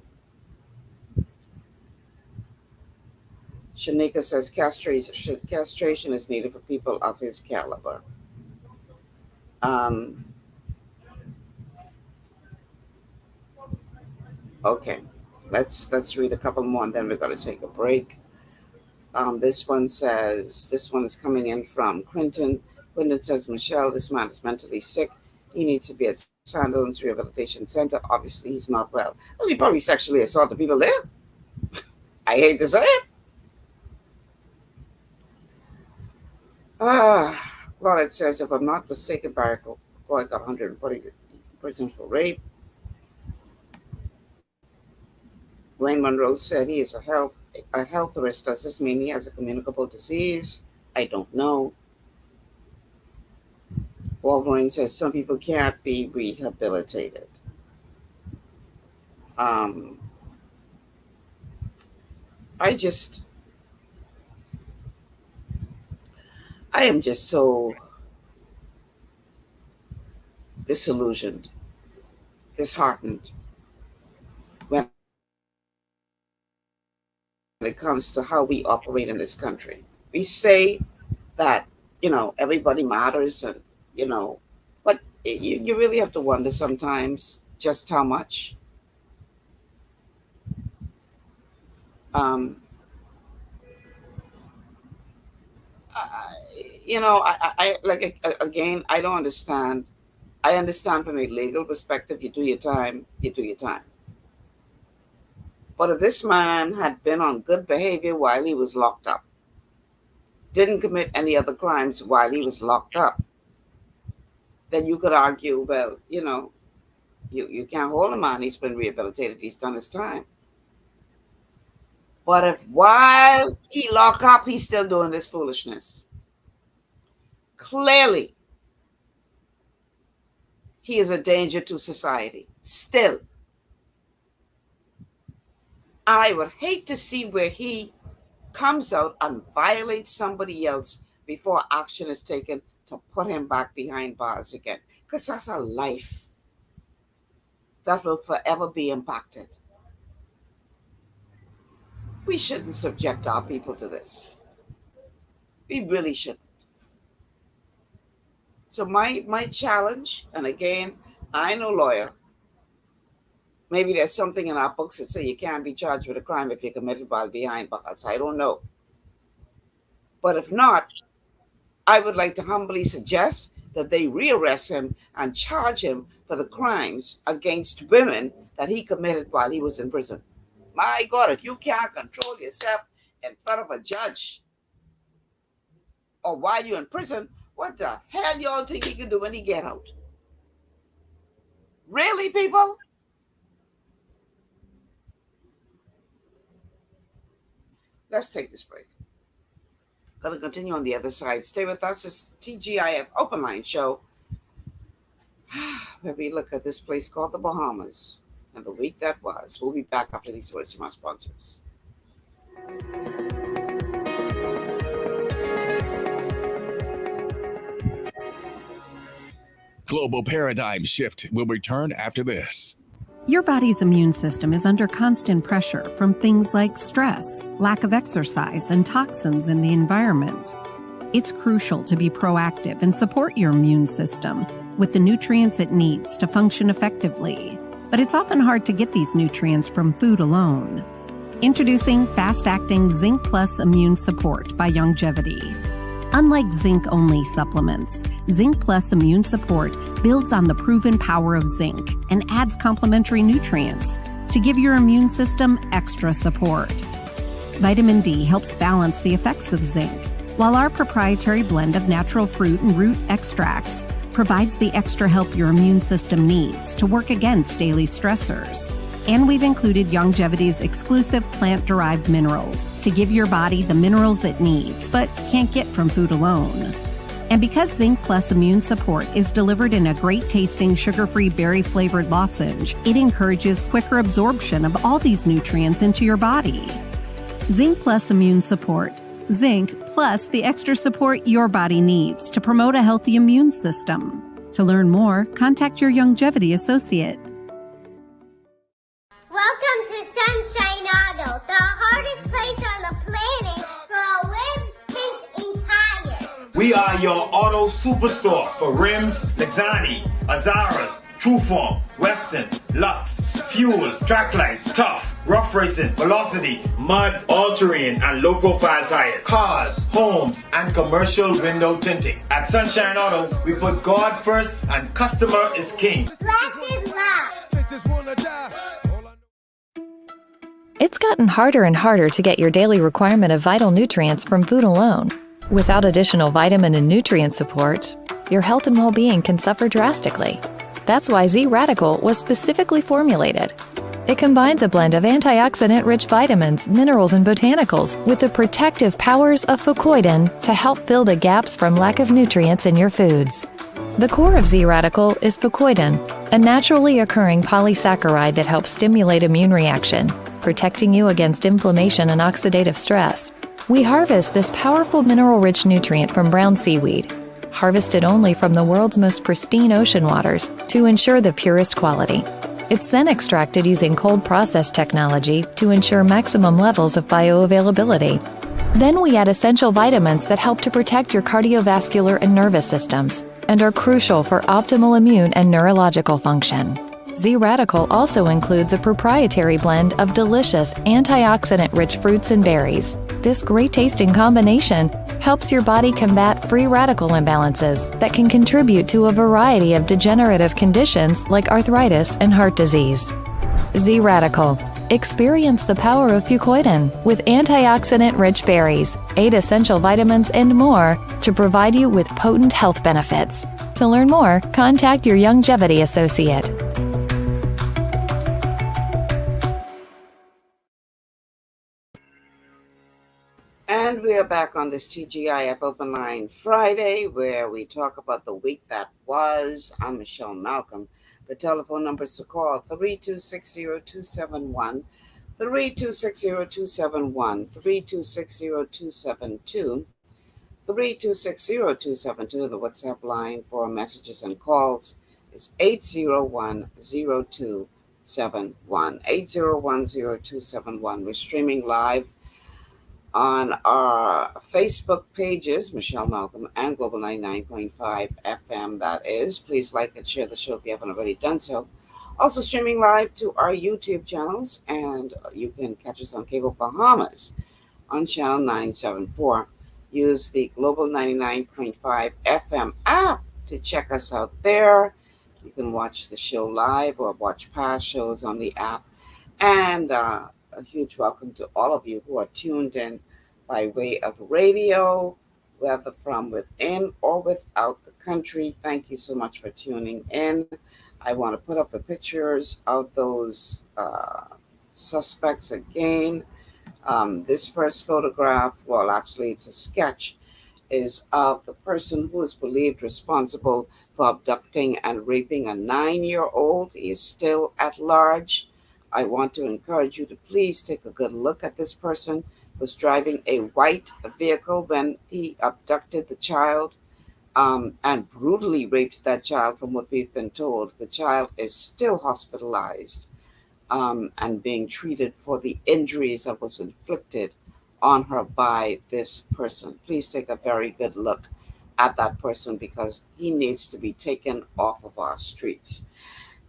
Shanika says castration is needed for people of his caliber. Okay, let's read a couple more and then we're going to take a break. This one is coming in from Quentin. Quentin says, Michelle, this man is mentally sick. He needs to be at Sandilands Rehabilitation Center. Obviously, he's not well. Well, he probably sexually assaulted people there. I hate to say it. Claudette says, if I'm not mistaken, Barry McCoy got 140 prison for rape. Wayne Monroe said he is a health risk. Does this mean he has a communicable disease? I don't know. Wolverine says some people can't be rehabilitated. I am just so disillusioned, disheartened when it comes to how we operate in this country. We say that, everybody matters and, but you really have to wonder sometimes just how much. Again, I don't understand. I understand from a legal perspective, you do your time. But if this man had been on good behavior while he was locked up, didn't commit any other crimes while he was locked up, then you could argue, well, you can't hold a man. He's been rehabilitated. He's done his time. But if while he locked up, he's still doing this foolishness, clearly he is a danger to society still. I would hate to see where he comes out and violates somebody else before action is taken to put him back behind bars again, because that's a life that will forever be impacted. We shouldn't subject our people to this. We really shouldn't. So my challenge, and again, I'm no lawyer. Maybe there's something in our books that say you can't be charged with a crime if you're committed while behind bars. I don't know. But if not, I would like to humbly suggest that they rearrest him and charge him for the crimes against women that he committed while he was in prison. My God, if you can't control yourself in front of a judge or while you're in prison, what the hell y'all think he can do when he get out? Really, people? Let's take this break. Going to continue on the other side. Stay with us. It's TGIF Open Line Show, where we look at this place called the Bahamas and the week that was. We'll be back after these words from our sponsors. Global Paradigm Shift will return after this. Your body's immune system is under constant pressure from things like stress, lack of exercise, and toxins in the environment. It's crucial to be proactive and support your immune system with the nutrients it needs to function effectively. But it's often hard to get these nutrients from food alone. Introducing fast-acting Zinc Plus Immune Support by Longevity. Unlike zinc-only supplements, Zinc Plus Immune Support builds on the proven power of zinc and adds complementary nutrients to give your immune system extra support. Vitamin D helps balance the effects of zinc, while our proprietary blend of natural fruit and root extracts provides the extra help your immune system needs to work against daily stressors. And we've included Longevity's exclusive plant-derived minerals to give your body the minerals it needs, but can't get from food alone. And because Zinc Plus Immune Support is delivered in a great-tasting, sugar-free, berry-flavored lozenge, it encourages quicker absorption of all these nutrients into your body. Zinc Plus Immune Support. Zinc plus the extra support your body needs to promote a healthy immune system. To learn more, contact your Longevity associate. Welcome to Sunshine Auto, the hardest place on the planet for rims, tints, and tires. We are your auto superstore for rims, Lexani, Azaras, Trueform, Western, Lux, Fuel, Track Life, Tough, Rough Racing, Velocity, Mud, All-Terrain, and low-profile tires, cars, homes, and commercial window tinting. At Sunshine Auto, we put God first and customer is king. Blessed love. It's gotten harder and harder to get your daily requirement of vital nutrients from food alone. Without additional vitamin and nutrient support, your health and well-being can suffer drastically. That's why Z-Radical was specifically formulated. It combines a blend of antioxidant-rich vitamins, minerals, and botanicals with the protective powers of fucoidan to help fill the gaps from lack of nutrients in your foods. The core of Z-Radical is fucoidan, a naturally occurring polysaccharide that helps stimulate immune reaction, protecting you against inflammation and oxidative stress. We harvest this powerful mineral-rich nutrient from brown seaweed. harvested only from the world's most pristine ocean waters to ensure the purest quality. It's then extracted using cold process technology to ensure maximum levels of bioavailability. Then we add essential vitamins that help to protect your cardiovascular and nervous systems and are crucial for optimal immune and neurological function. Z-Radical also includes a proprietary blend of delicious antioxidant-rich fruits and berries. This great-tasting combination helps your body combat free radical imbalances that can contribute to a variety of degenerative conditions like arthritis and heart disease. Z-Radical. Experience the power of fucoidan with antioxidant-rich berries, 8 essential vitamins, and more to provide you with potent health benefits. To learn more, contact your Longevity associate. And we are back on this TGIF Open Line Friday, where we talk about the week that was. I'm Michelle Malcolm. The telephone numbers to call 3260271, 3260271, 3260272, 3260272. The WhatsApp line for messages and calls is 8010271, 8010271. We're streaming live on our Facebook pages, Michelle Malcolm and Global 99.5 FM, that is. Please like and share the show if you haven't already done so. Also streaming live to our YouTube channels, and you can catch us on Cable Bahamas on channel 974. Use the Global 99.5 FM app to check us out there. You can watch the show live or watch past shows on the app. And a huge welcome to all of you who are tuned in by way of radio, whether from within or without the country. Thank you so much for tuning in. I want to put up the pictures of those suspects again. This first photograph, well, actually it's a sketch, is of the person who is believed responsible for abducting and raping a 9-year-old. He is still at large. I want to encourage you to please take a good look at this person who was driving a white vehicle when he abducted the child and brutally raped that child. From what we've been told, the child is still hospitalized and being treated for the injuries that was inflicted on her by this person. Please take a very good look at that person because he needs to be taken off of our streets.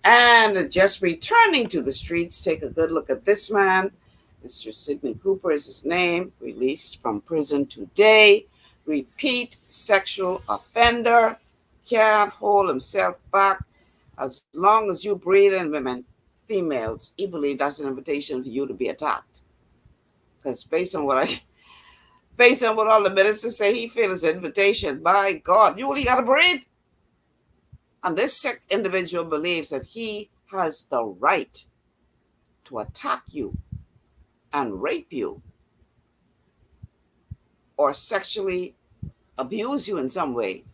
And just returning to the streets, take a good look at this man. Mr. Sidney Cooper is his name, released from prison today. Repeat sexual offender, can't hold himself back. As long as you breathe in women, females, he believes that's an invitation for you to be attacked. Because based on what all the ministers say, he feels an invitation. My God, you only got to breathe. And this sick individual believes that he has the right to attack you and rape you or sexually abuse you in some way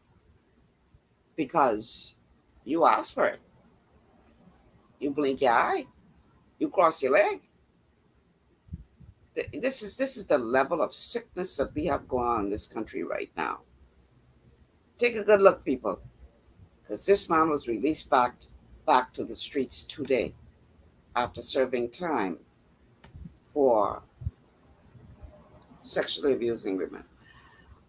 because you asked for it. You blink your eye. You cross your leg. This is the level of sickness that we have going on in this country right now. Take a good look, people. Because this man was released back to the streets today after serving time for sexually abusing women.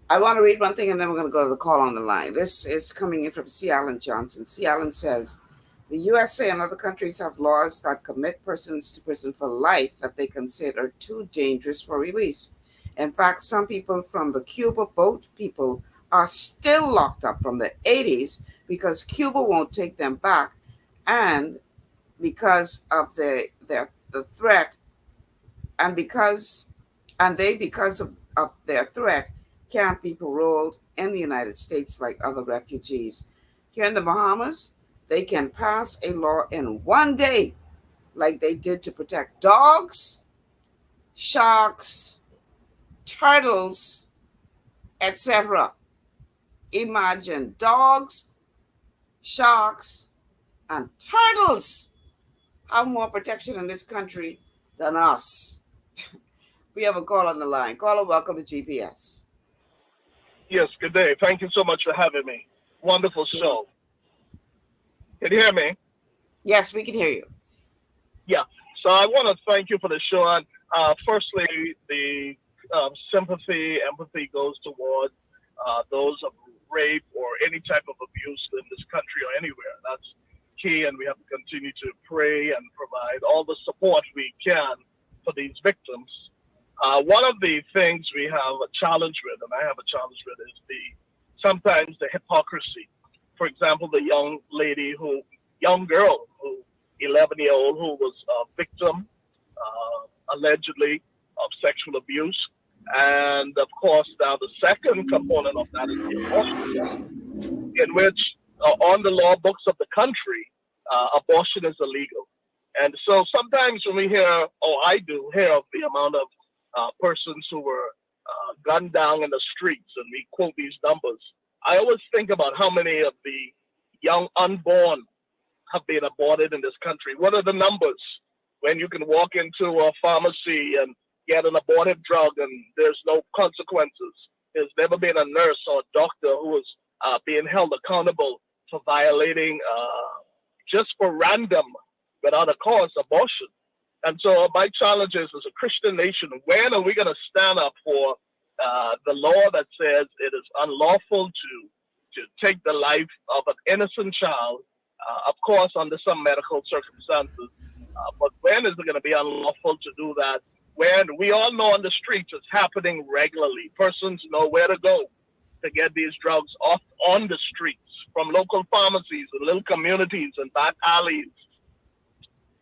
I want to read one thing and then we're going to go to the call on the line. This is coming in from C. Allen Johnson. C. Allen says, the USA and other countries have laws that commit persons to prison for life that they consider too dangerous for release. In fact, some people from the Cuba boat people are still locked up from the 80s because Cuba won't take them back, and because of the threat, and because of their threat, can't be paroled in the United States like other refugees. Here in the Bahamas, they can pass a law in one day, like they did to protect dogs, sharks, turtles, etc. Imagine dogs, sharks, and turtles have more protection in this country than us. We have a call on the line. Caller, welcome to GPS. Yes, good day. Thank you so much for having me. Wonderful show. Can you hear me? Yes, we can hear you. Yeah. So I want to thank you for the show. And firstly, the sympathy, empathy goes toward those of rape or any type of abuse in this country or anywhere. That's key, and we have to continue to pray and provide all the support we can for these victims. One of the things we have a challenge with, and I have a challenge with, is sometimes the hypocrisy. For example, the young girl, 11-year-old, who was a victim, allegedly, of sexual abuse. And of course, now the second component of that is the abortion, in which, on the law books of the country, abortion is illegal. And so sometimes when we hear, or I do hear of the amount of persons who were gunned down in the streets, and we quote these numbers, I always think about how many of the young unborn have been aborted in this country. What are the numbers when you can walk into a pharmacy and get an abortive drug and there's no consequences? There's never been a nurse or a doctor who is being held accountable for violating just for random, without a cause, abortion. And so my challenge is, as a Christian nation, when are we going to stand up for the law that says it is unlawful to take the life of an innocent child, of course, under some medical circumstances. But when is it going to be unlawful to do that? When we all know on the streets it's happening regularly. Persons know where to go to get these drugs off on the streets, from local pharmacies and little communities and back alleys,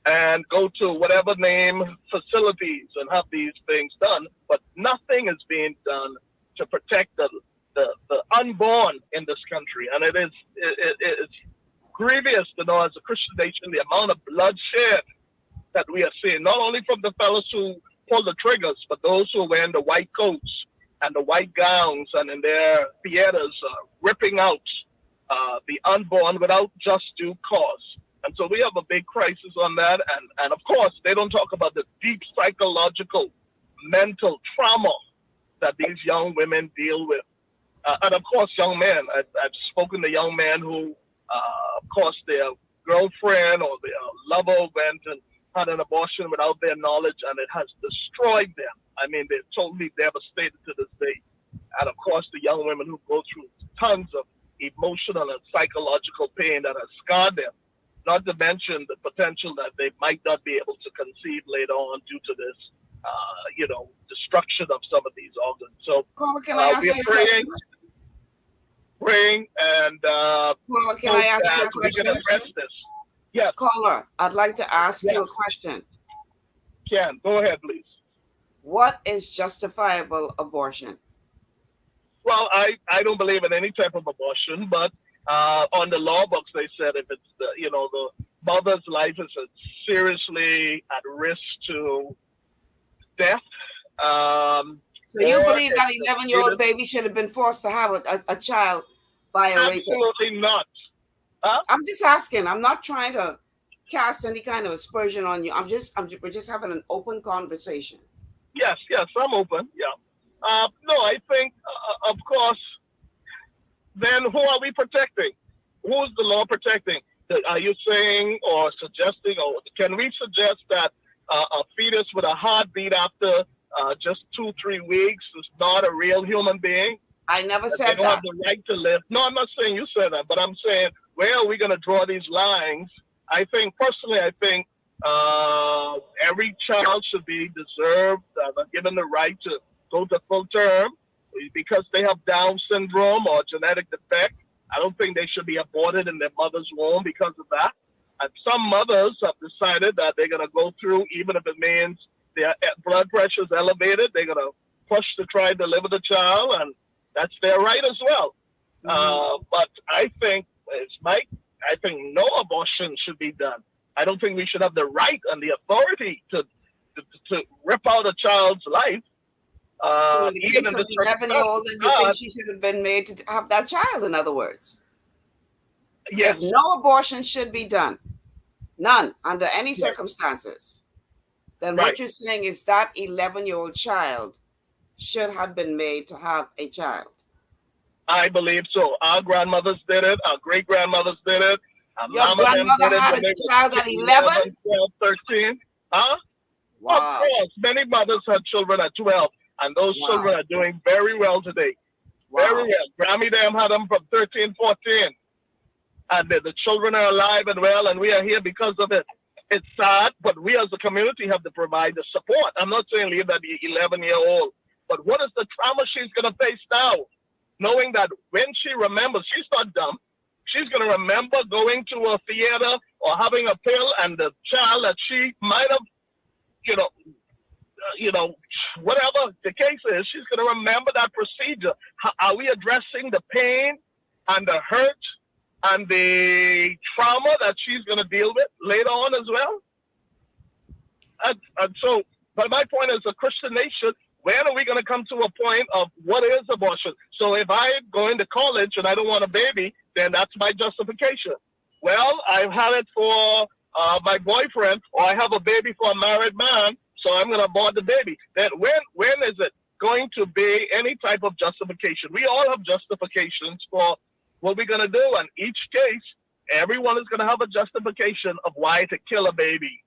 and go to whatever name facilities and have these things done. But nothing is being done to protect the unborn in this country. And it's grievous to know, as a Christian nation, the amount of bloodshed that we are seeing, not only from the fellows who pull the triggers, but those who are wearing the white coats and the white gowns and in their theaters ripping out the unborn without just due cause. And so we have a big crisis on that. And of course, they don't talk about the deep psychological, mental trauma that these young women deal with. And of course, young men. I've spoken to young men who, of course, their girlfriend or their lover went and had an abortion without their knowledge, and it has destroyed them. I mean, they're totally devastated to this day. And of course, the young women who go through tons of emotional and psychological pain that has scarred them. Not to mention the potential that they might not be able to conceive later on due to this, destruction of some of these organs. So we're praying, and Caller, can I ask you a we can question? address this. Yes. Caller, I'd like to ask you a question. Ken, go ahead, please. What is justifiable abortion? Well, I don't believe in any type of abortion, but on the law books, they said if it's the mother's life is seriously at risk to death. So you believe that 11-year-old baby should have been forced to have a child by a rapist? Absolutely not. Huh? I'm just asking. I'm not trying to cast any kind of aspersion on you. We're just having an open conversation. Yes, I'm open. Yeah. No, I think, of course, then who are we protecting? Who's the law protecting? Are you saying or suggesting, or can we suggest that a fetus with a heartbeat after just 2-3 weeks is not a real human being? I never said that. They don't have the right to live. No, I'm not saying you said that, but I'm saying, where are we going to draw these lines? I think, personally, every child should be deserved, given the right to go to full term. Because they have Down syndrome or genetic defect, I don't think they should be aborted in their mother's womb because of that. And some mothers have decided that they're going to go through, even if it means their blood pressure is elevated, they're going to push to try to deliver the child, and that's their right as well. But I think, I think no abortion should be done. I don't think we should have the right and the authority to rip out a child's life. So in the case of the 11-year-old, then you think she should have been made to have that child, in other words? Yes. If no abortion should be done, none, under any circumstances, then what you're saying is that 11-year-old child should have been made to have a child. I believe so. Our grandmothers did it. Our great grandmothers did it. Our Your mama them grandmother did it had when a they child were at 11? 11, 12, 13. Huh? Wow. Of course. Many mothers had children at 12, and those Wow. children are doing very well today. Very Wow. well. Grammy them had them from 13, 14. And the children are alive and well, and we are here because of it. It's sad, but we as a community have to provide the support. I'm not saying leave that 11-year-old, but what is the trauma she's going to face now? Knowing that when she remembers, she's not dumb. She's going to remember going to a theater or having a pill, and the child that she might have, whatever the case is, she's going to remember that procedure. Are we addressing the pain and the hurt and the trauma that she's going to deal with later on as well? And so, but my point is, a Christian nation, when are we going to come to a point of what is abortion? So if I go into college and I don't want a baby, then that's my justification. Well, I've had it for my boyfriend, or I have a baby for a married man, so I'm going to abort the baby. Then when is it going to be any type of justification? We all have justifications for what we're going to do. And each case, everyone is going to have a justification of why to kill a baby.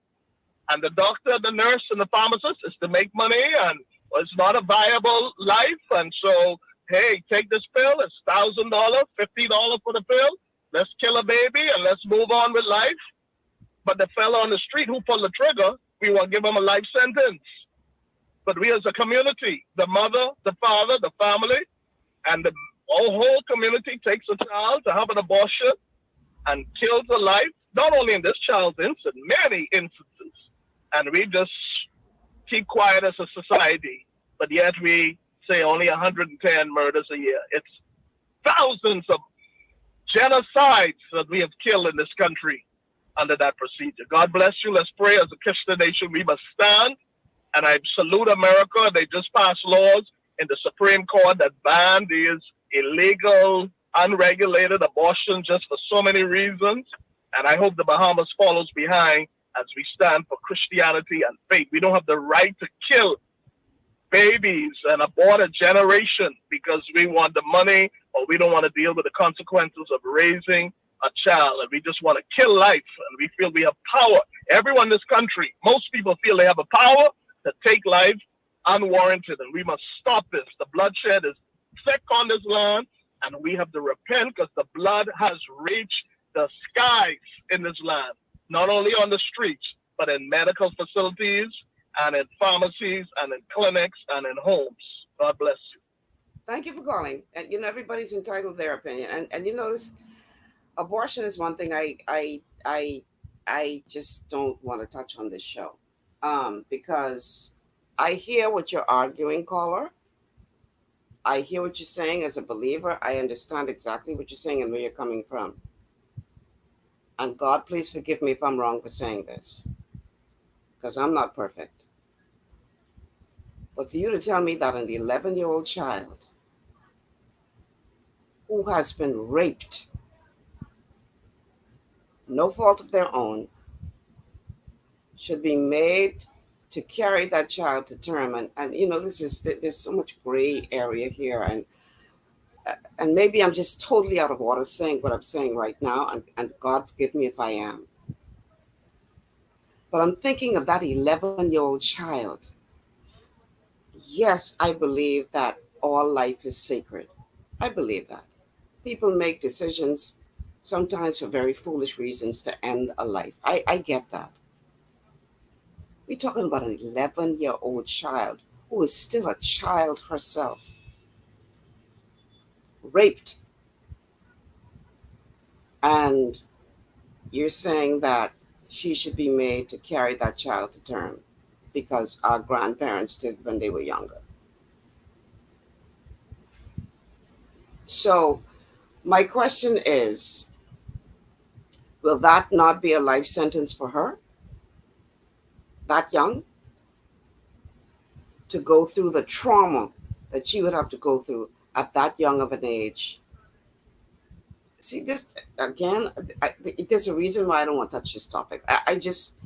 And the doctor, the nurse, and the pharmacist is to make money, and it's not a viable life. And so, hey, take this pill. It's $1,000, $50 for the pill. Let's kill a baby and let's move on with life. But the fella on the street who pulled the trigger, we will give him a life sentence. But we as a community, the mother, the father, the family, and the whole community takes a child to have an abortion and kills a life, not only in this child's instance, many instances. And we just keep quiet as a society, but yet we say only 110 murders a year. It's thousands of genocides that we have killed in this country under that procedure. God bless you. Let's pray. As a Christian nation, we must stand. And I salute America. They just passed laws in the Supreme Court that ban these illegal, unregulated abortions just for so many reasons. And I hope the Bahamas follows behind as we stand for Christianity and faith. We don't have the right to kill babies and abort a generation because we want the money or we don't want to deal with the consequences of raising a child. And we just want to kill life. And we feel we have power. Everyone in this country, most people feel they have a power to take life unwarranted. And we must stop this. The bloodshed is thick on this land, and we have to repent because the blood has reached the skies in this land. Not only on the streets, but in medical facilities and in pharmacies and in clinics and in homes. God bless you. Thank you for calling. And everybody's entitled to their opinion. And this abortion is one thing I just don't want to touch on this show. Because I hear what you're arguing, caller. I hear what you're saying as a believer. I understand exactly what you're saying and where you're coming from. And God, please forgive me if I'm wrong for saying this, because I'm not perfect. But for you to tell me that an 11-year-old child who has been raped, no fault of their own, should be made to carry that child to term. And there's so much gray area here. And maybe I'm just totally out of order saying what I'm saying right now, and God forgive me if I am. But I'm thinking of that 11-year-old child. Yes, I believe that all life is sacred. I believe that. People make decisions sometimes for very foolish reasons to end a life. I get that. We're talking about an 11-year-old child who is still a child herself, raped. And you're saying that she should be made to carry that child to term because our grandparents did when they were younger. So my question is, will that not be a life sentence for her? That young? To go through the trauma that she would have to go through at that young of an age. See, this, again, there's a reason why I don't want to touch this topic. I just...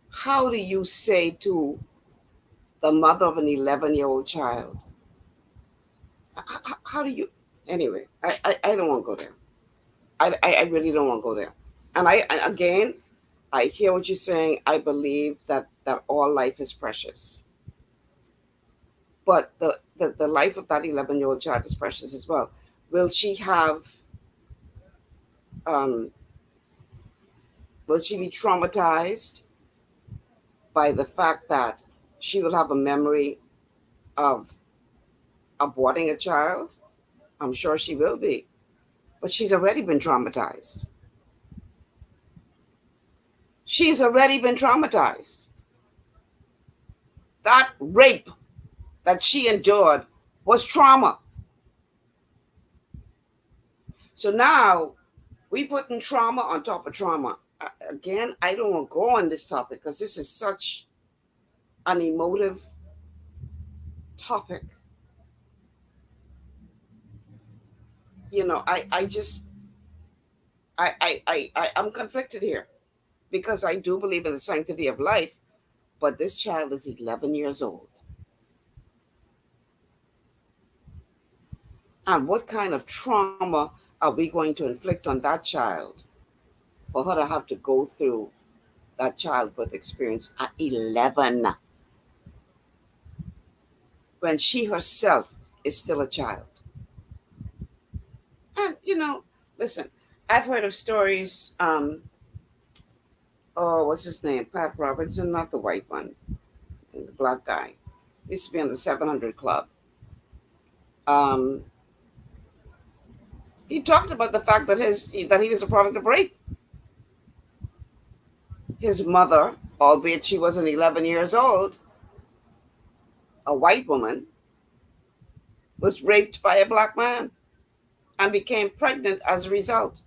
How do you say to the mother of an 11-year-old child. How do you? Anyway, I don't want to go there. I really don't want to go there. And I hear what you're saying. I believe that all life is precious. But the life of that 11-year-old child is precious as well. Will she be traumatized by the fact that she will have a memory of aborting a child? I'm sure she will be. But she's already been traumatized. She's already been traumatized. That rape that she endured was trauma. So now we putting trauma on top of trauma. Again, I don't want to go on this topic because this is such an emotive topic. You know, I'm conflicted here because I do believe in the sanctity of life, but this child is 11 years old. And what kind of trauma are we going to inflict on that child for her to have to go through that childbirth experience at 11 when she herself is still a child? And, you know, listen, I've heard of stories. What's his name? Pat Robertson, not the white one, the black guy. He used to be on the 700 Club. He talked about the fact that he was a product of rape. His mother, albeit she wasn't 11 years old, a white woman, was raped by a black man and became pregnant as a result.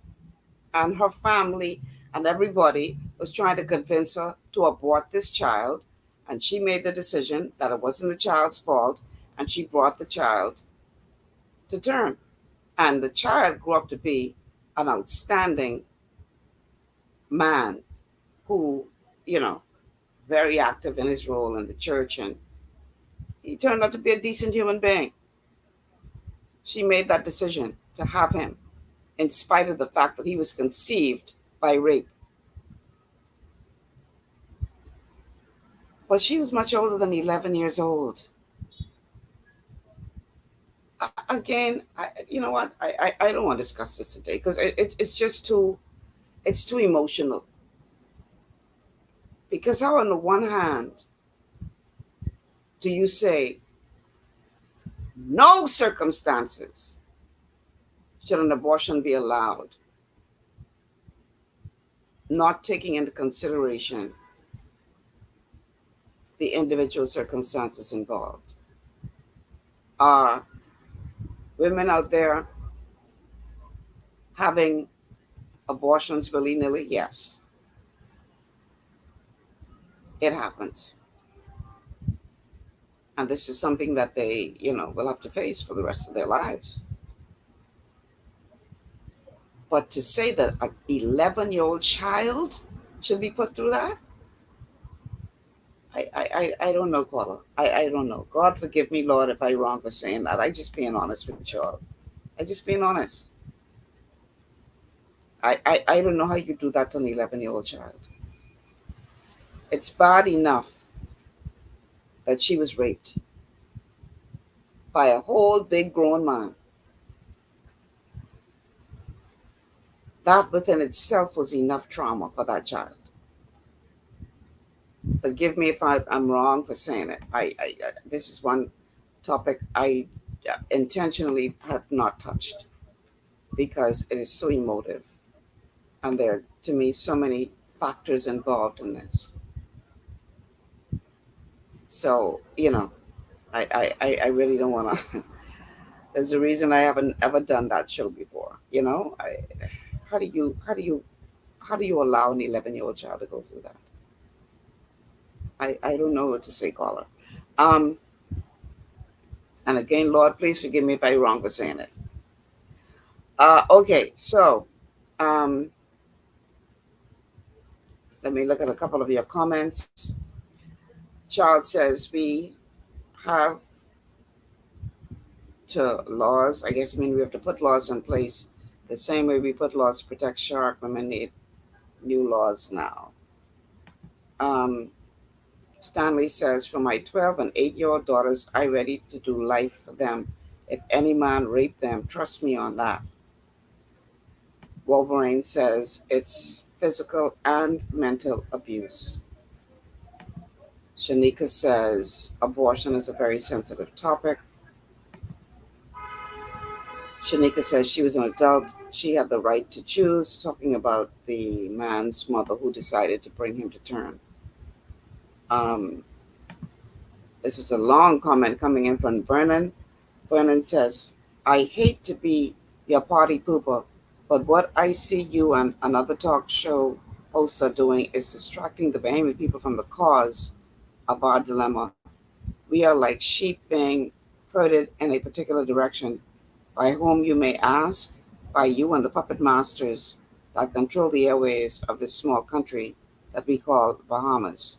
And her family and everybody was trying to convince her to abort this child. And she made the decision that it wasn't the child's fault. And she brought the child to term. And the child grew up to be an outstanding man who, you know, very active in his role in the church. And he turned out to be a decent human being. She made that decision to have him in spite of the fact that he was conceived by rape. But she was much older than 11 years old. Again, you know what? I don't want to discuss this today because it's just too emotional. Because how on the one hand do you say no circumstances should an abortion be allowed, not taking into consideration the individual circumstances involved? Are women out there having abortions willy-nilly? Yes. It happens. And this is something that they, you know, will have to face for the rest of their lives. But to say that an 11-year-old child should be put through that, I don't know, Carla. I don't know. God forgive me, Lord, if I'm wrong for saying that. I just being honest with y'all. I just being honest. I don't know how you do that to an 11-year-old child. It's bad enough that she was raped by a whole big grown man. That within itself was enough trauma for that child. Forgive me if I'm wrong for saying it. This is one topic I intentionally have not touched because it is so emotive. And there are, to me, so many factors involved in this. So, you know, I really don't want to. There's a reason I haven't ever done that show before. You know, how do you allow an 11-year-old child to go through that? I don't know what to say, caller. And again, Lord, please forgive me if I'm wrong for saying it. Okay, so let me look at a couple of your comments. Charles says, we have to laws, I guess, we have to put laws in place the same way we put laws to protect shark women need new laws now. Stanley says, for my 12 and 8-year-old daughters, I'm ready to do life for them. If any man raped them, trust me on that. Wolverine says it's physical and mental abuse. Shanika says abortion is a very sensitive topic. Shanika says she was an adult. She had the right to choose, talking about the man's mother who decided to bring him to term. This is a long comment coming in from Vernon. Vernon says, I hate to be your party pooper, but what I see you and another talk show hosts are doing is distracting the Bahamian people from the cause of our dilemma. We are like sheep being herded in a particular direction. By whom, you may ask? By you and the puppet masters that control the airwaves of this small country that we call Bahamas.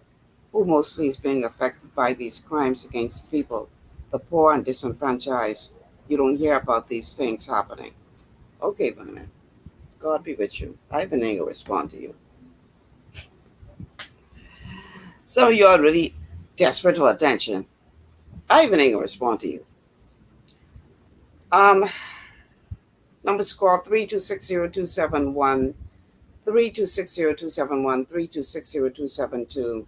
Who mostly is being affected by these crimes against people, the poor and disenfranchised? You don't hear about these things happening. Okay, Vernon. God be with you. Ivan ain't gonna respond to you. Some of you are really desperate for attention. Ivan ain't gonna respond to you. Numbers call 3260271, 3260271, 3260272,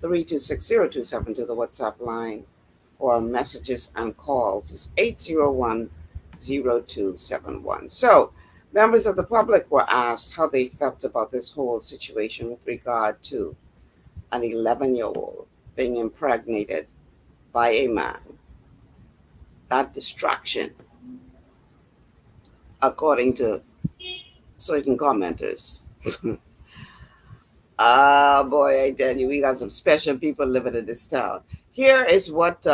3260272, the WhatsApp line for messages and calls is 801-0271. So, members of the public were asked how they felt about this whole situation with regard to an 11-year-old being impregnated by a man. That distraction, according to certain commenters. Ah, boy, I tell you, we got some special people living in this town. Here is what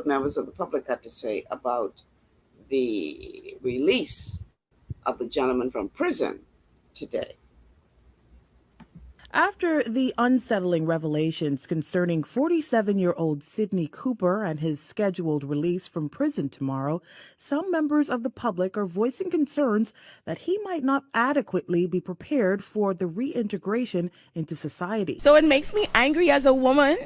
members of the public had to say about the release of the gentleman from prison today. After the unsettling revelations concerning 47-year-old Sidney Cooper and his scheduled release from prison tomorrow, some members of the public are voicing concerns that he might not adequately be prepared for the reintegration into society. So it makes me angry as a woman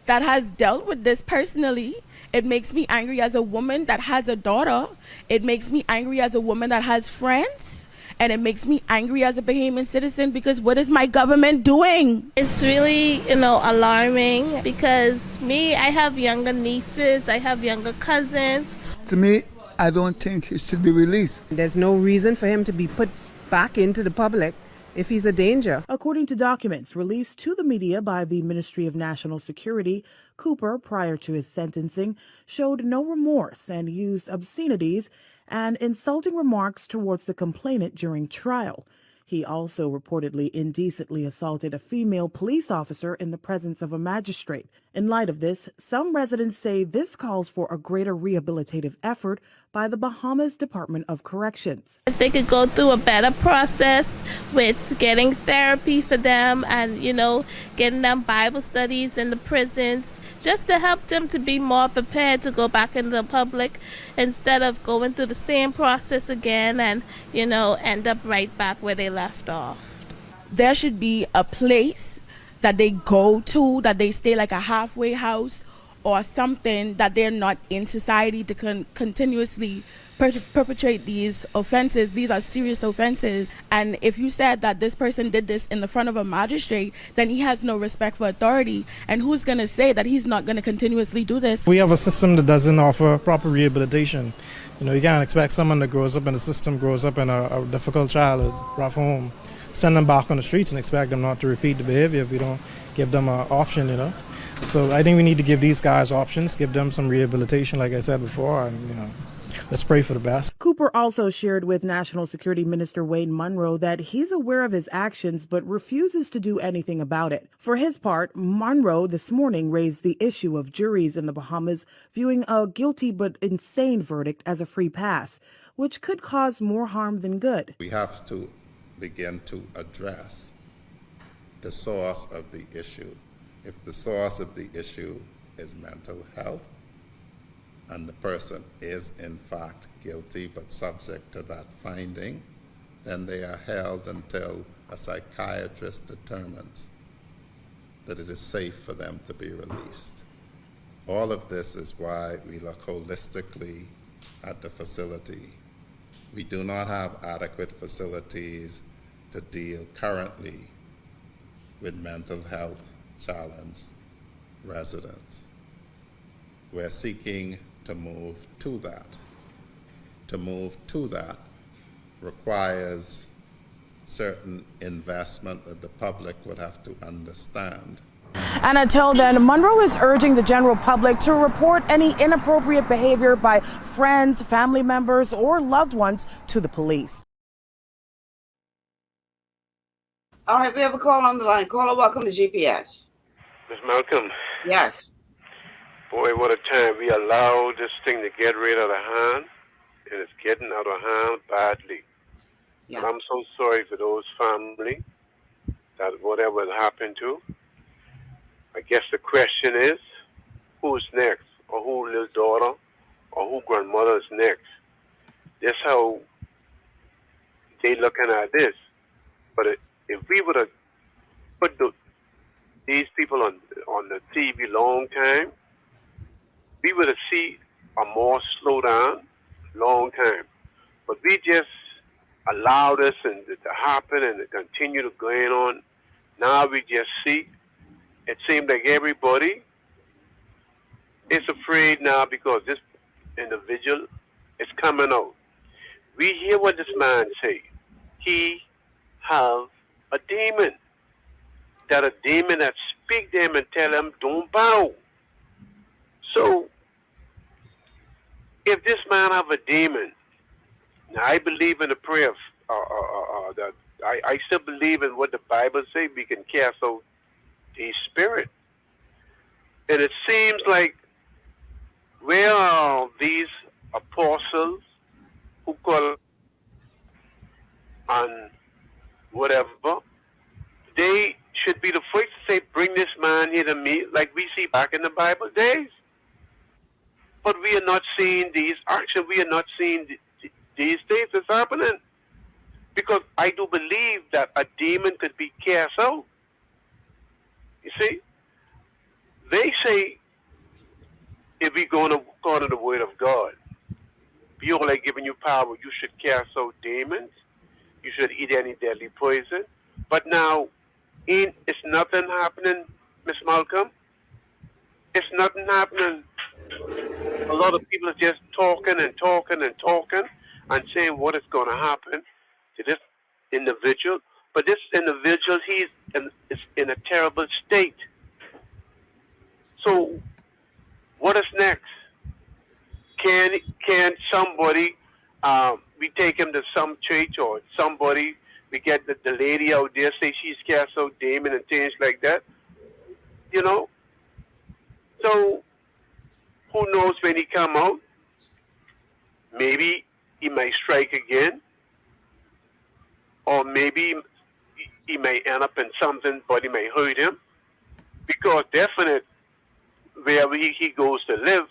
that has dealt with this personally. It makes me angry as a woman that has a daughter. It makes me angry as a woman that has friends. And it makes me angry as a Bahamian citizen because what is my government doing? It's really, alarming because I have younger nieces, I have younger cousins. To me, I don't think he should be released. There's no reason for him to be put back into the public if he's a danger. According to documents released to the media by the Ministry of National Security, Cooper, prior to his sentencing, showed no remorse and used obscenities and insulting remarks towards the complainant during trial. He also reportedly indecently assaulted a female police officer in the presence of a magistrate. In light of this, some residents say this calls for a greater rehabilitative effort by the Bahamas Department of Corrections. If they could go through a better process with getting therapy for them and, getting them Bible studies in the prisons, just to help them to be more prepared to go back into the public instead of going through the same process again and, end up right back where they left off. There should be a place that they go to, that they stay like a halfway house or something, that they're not in society to continuously perpetrate these offenses. These are serious offenses. And if you said that this person did this in the front of a magistrate, then he has no respect for authority. And who's going to say that he's not going to continuously do this? We have a system that doesn't offer proper rehabilitation. You can't expect someone that grows up in the system, grows up in a difficult childhood, rough home, send them back on the streets and expect them not to repeat the behavior if we don't give them an option, So I think we need to give these guys options, give them some rehabilitation, like I said before, and, let's pray for the best. Cooper also shared with National Security Minister Wayne Munro that he's aware of his actions but refuses to do anything about it. For his part, Munro this morning raised the issue of juries in the Bahamas viewing a guilty but insane verdict as a free pass, which could cause more harm than good. We have to begin to address the source of the issue If the source of the issue is mental health, and the person is in fact guilty but subject to that finding, then they are held until a psychiatrist determines that it is safe for them to be released. All of this is why we look holistically at the facility. We do not have adequate facilities to deal currently with mental health challenged residents. We're seeking to move to that. To move to that requires certain investment that the public would have to understand. And until then, Monroe is urging the general public to report any inappropriate behavior by friends, family members, or loved ones to the police. All right, we have a call on the line. Caller, welcome to GPS. Ms. Malcolm. Yes. Boy, what a time. We allowed this thing to get right out of hand, and it's getting out of hand badly. Yeah. And I'm so sorry for those family that whatever happened to. I guess the question is, who's next? Or who little daughter? Or who grandmother is next? That's how they looking at this. But if we would have put these people on the TV long time, we would have seen a more slowdown long time. But we just allow this and to happen and to continue to going on. Now we just see, it seems like everybody is afraid now because this individual is coming out. We hear what this man say. He have a demon. That a demon that speak to him and tell him, don't bow. So, if this man have a demon, now I believe in the prayer of, that I still believe in what the Bible says. We can cast out these spirit. And it seems like where are these apostles who call on whatever, they should be the first to say, bring this man here to me, like we see back in the Bible days. But we are not seeing these actions. We are not seeing these things that's happening. Because I do believe that a demon could be cast out. You see? They say, if we go according to the word of God, behold, I given you power, you should cast out demons. You should eat any deadly poison. But now, it's nothing happening, Miss Malcolm. It's nothing happening. A lot of people are just talking and talking and talking and saying what is going to happen to this individual. But this individual, is in a terrible state. So, what is next? Can somebody, we take him to some church or somebody, we get the lady out there, say she's cast out demon and things like that. You know? So, who knows when he come out? Maybe he might strike again. Or maybe he may end up in something, but he may hurt him. Because definitely, wherever he goes to live,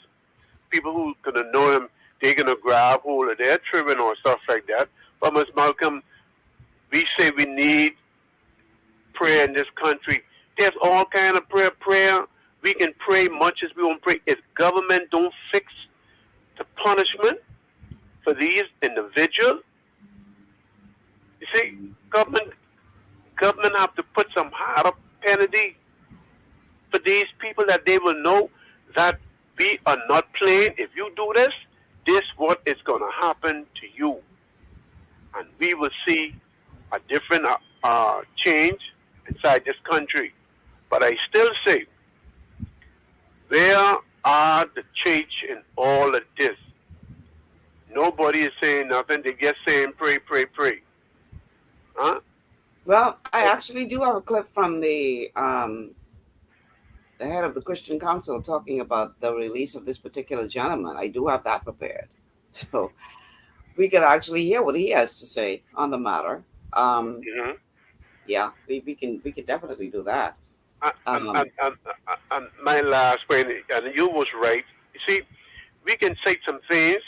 people who gonna know him, they're gonna grab hold of their children or stuff like that. But Ms. Malcolm, we say we need prayer in this country. There's all kind of prayer. We can pray much as we want to pray. If government don't fix the punishment for these individuals, you see, government have to put some harder penalty for these people that they will know that we are not playing. If you do this, this what is going to happen to you. And we will see a different change inside this country. But I still say, where are the church in all of this? Nobody is saying nothing. They're just saying pray, pray, pray. Huh? Well, I actually do have a clip from the head of the Christian Council talking about the release of this particular gentleman. I do have that prepared. So we can actually hear what he has to say on the matter. Yeah, we can definitely do that. And my last point, and you was right. You see, we can say some things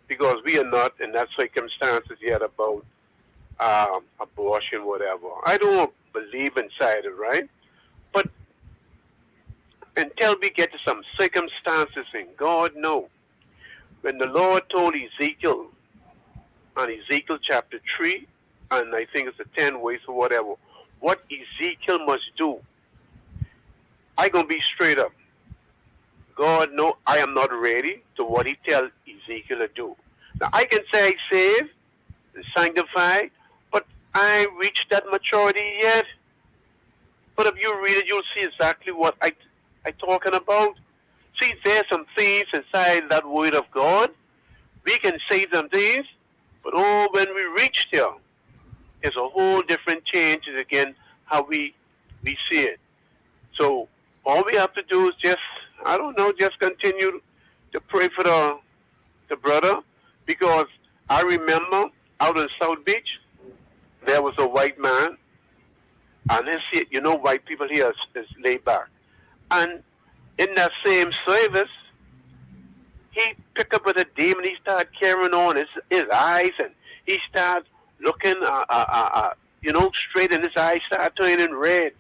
because we are not in that circumstances yet about abortion, whatever. I don't believe inside it, right? But until we get to some circumstances in God, no. When the Lord told Ezekiel, on Ezekiel chapter 3, and I think it's the 10 ways or whatever, what Ezekiel must do, I gonna be straight up. God, no, I am not ready to what he tell Ezekiel to do. Now, I can say I saved and sanctified, but I ain't reached that maturity yet. But if you read it, you'll see exactly what I talking about. See, there's some things inside that word of God. We can say some things, but when we reach there, it's a whole different change again how we see it. So all we have to do is just continue to pray for the brother, because I remember out in South Beach, there was a white man, and white people here is laid back. And in that same service, he picked up with a demon. He started carrying on his eyes, and he started looking, straight, and his eyes started turning red.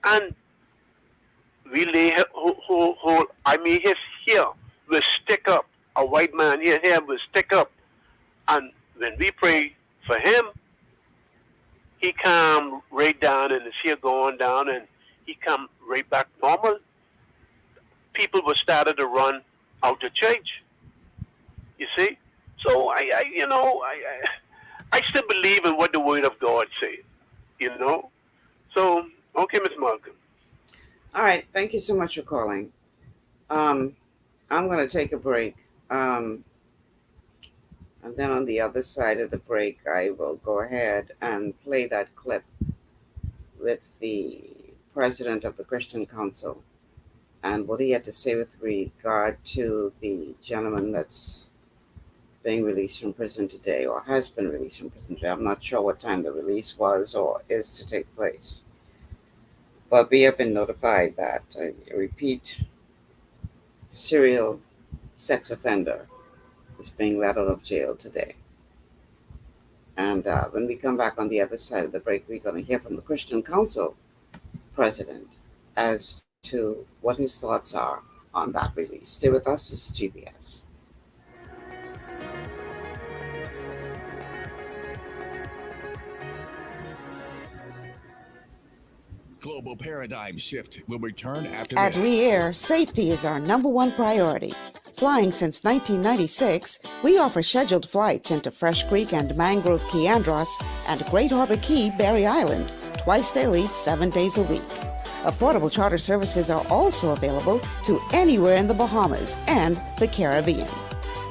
And we lay his hair will stick up. A white man, his hair will stick up. And when we pray for him, he come right down, and his hair going down, and he come right back normal. People were started to run out to church. You see? So I still believe in what the Word of God says. So, okay, Ms. Malcolm. All right. Thank you so much for calling. I'm going to take a break. And then on the other side of the break, I will go ahead and play that clip with the president of the Christian Council and what he had to say with regard to the gentleman that's being released from prison today, or has been released from prison today. I'm not sure what time the release was or is to take place. But we have been notified that a repeat serial sex offender is being let out of jail today. And when we come back on the other side of the break, we're going to hear from the Christian Council president as to what his thoughts are on that release. Stay with us. This is GBS. Global paradigm shift will return after At this. Lee Air, safety is our #1 priority. Flying since 1996, we offer scheduled flights into Fresh Creek and Mangrove Key Andros and Great Harbor Key, Berry Island, twice daily, 7 days a week. Affordable charter services are also available to anywhere in the Bahamas and the Caribbean.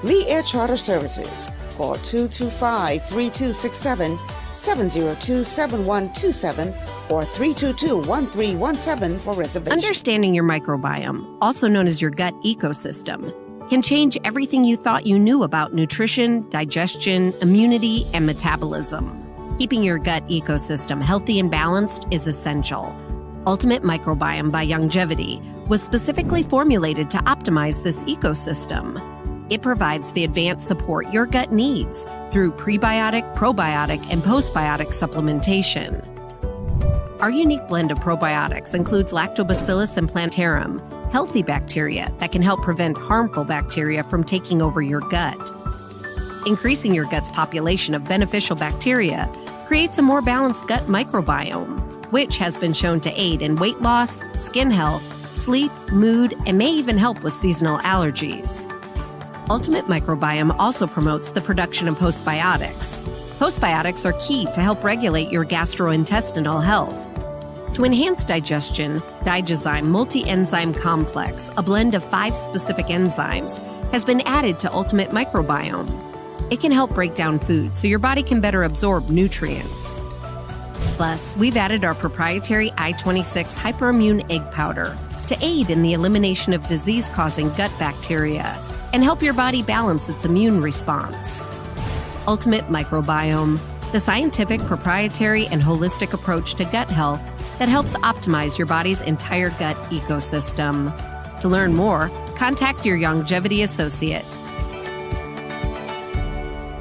Lee Air Charter Services. Call 225-3267, 702-7127, or 322-1317 for reservations. Understanding your microbiome, also known as your gut ecosystem, can change everything you thought you knew about nutrition, digestion, immunity, and metabolism. Keeping your gut ecosystem healthy and balanced is essential. Ultimate Microbiome by Longevity was specifically formulated to optimize this ecosystem. It provides the advanced support your gut needs through prebiotic, probiotic, and postbiotic supplementation. Our unique blend of probiotics includes Lactobacillus and Plantarum, healthy bacteria that can help prevent harmful bacteria from taking over your gut. Increasing your gut's population of beneficial bacteria creates a more balanced gut microbiome, which has been shown to aid in weight loss, skin health, sleep, mood, and may even help with seasonal allergies. Ultimate Microbiome also promotes the production of postbiotics. Postbiotics are key to help regulate your gastrointestinal health. To enhance digestion, Digizyme Multi-Enzyme Complex, a blend of 5 specific enzymes, has been added to Ultimate Microbiome. It can help break down food so your body can better absorb nutrients. Plus, we've added our proprietary I-26 hyperimmune egg powder to aid in the elimination of disease-causing gut bacteria and help your body balance its immune response. Ultimate Microbiome, the scientific, proprietary, and holistic approach to gut health that helps optimize your body's entire gut ecosystem. To learn more, contact your longevity associate.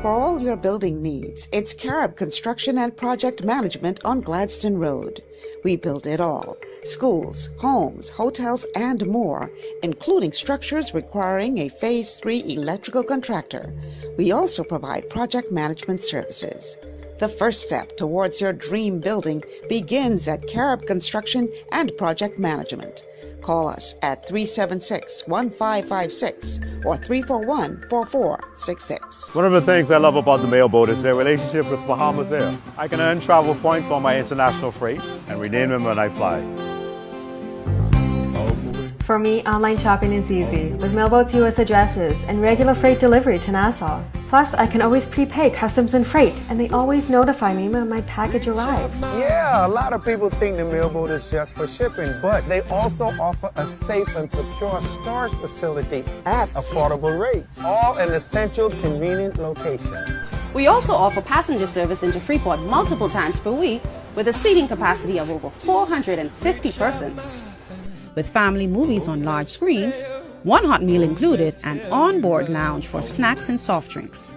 For all your building needs, it's Carib Construction and Project Management on Gladstone Road. We build it all: schools, homes, hotels, and more, including structures requiring a Phase 3 electrical contractor. We also provide project management services. The first step towards your dream building begins at Carib Construction and Project Management. Call us at 376-1556 or 341-4466. One of the things I love about the mailboat is their relationship with Bahamas Air. I can earn travel points on my international freight and redeem them when I fly. For me, online shopping is easy with Mailboat's U.S. addresses and regular freight delivery to Nassau. Plus, I can always prepay customs and freight, and they always notify me when my package arrives. Yeah, a lot of people think the Mailboat is just for shipping, but they also offer a safe and secure storage facility at affordable rates, all in a central, convenient location. We also offer passenger service into Freeport multiple times per week with a seating capacity of over 450 persons. With family movies on large screens, one hot meal included, and on-board lounge for snacks and soft drinks.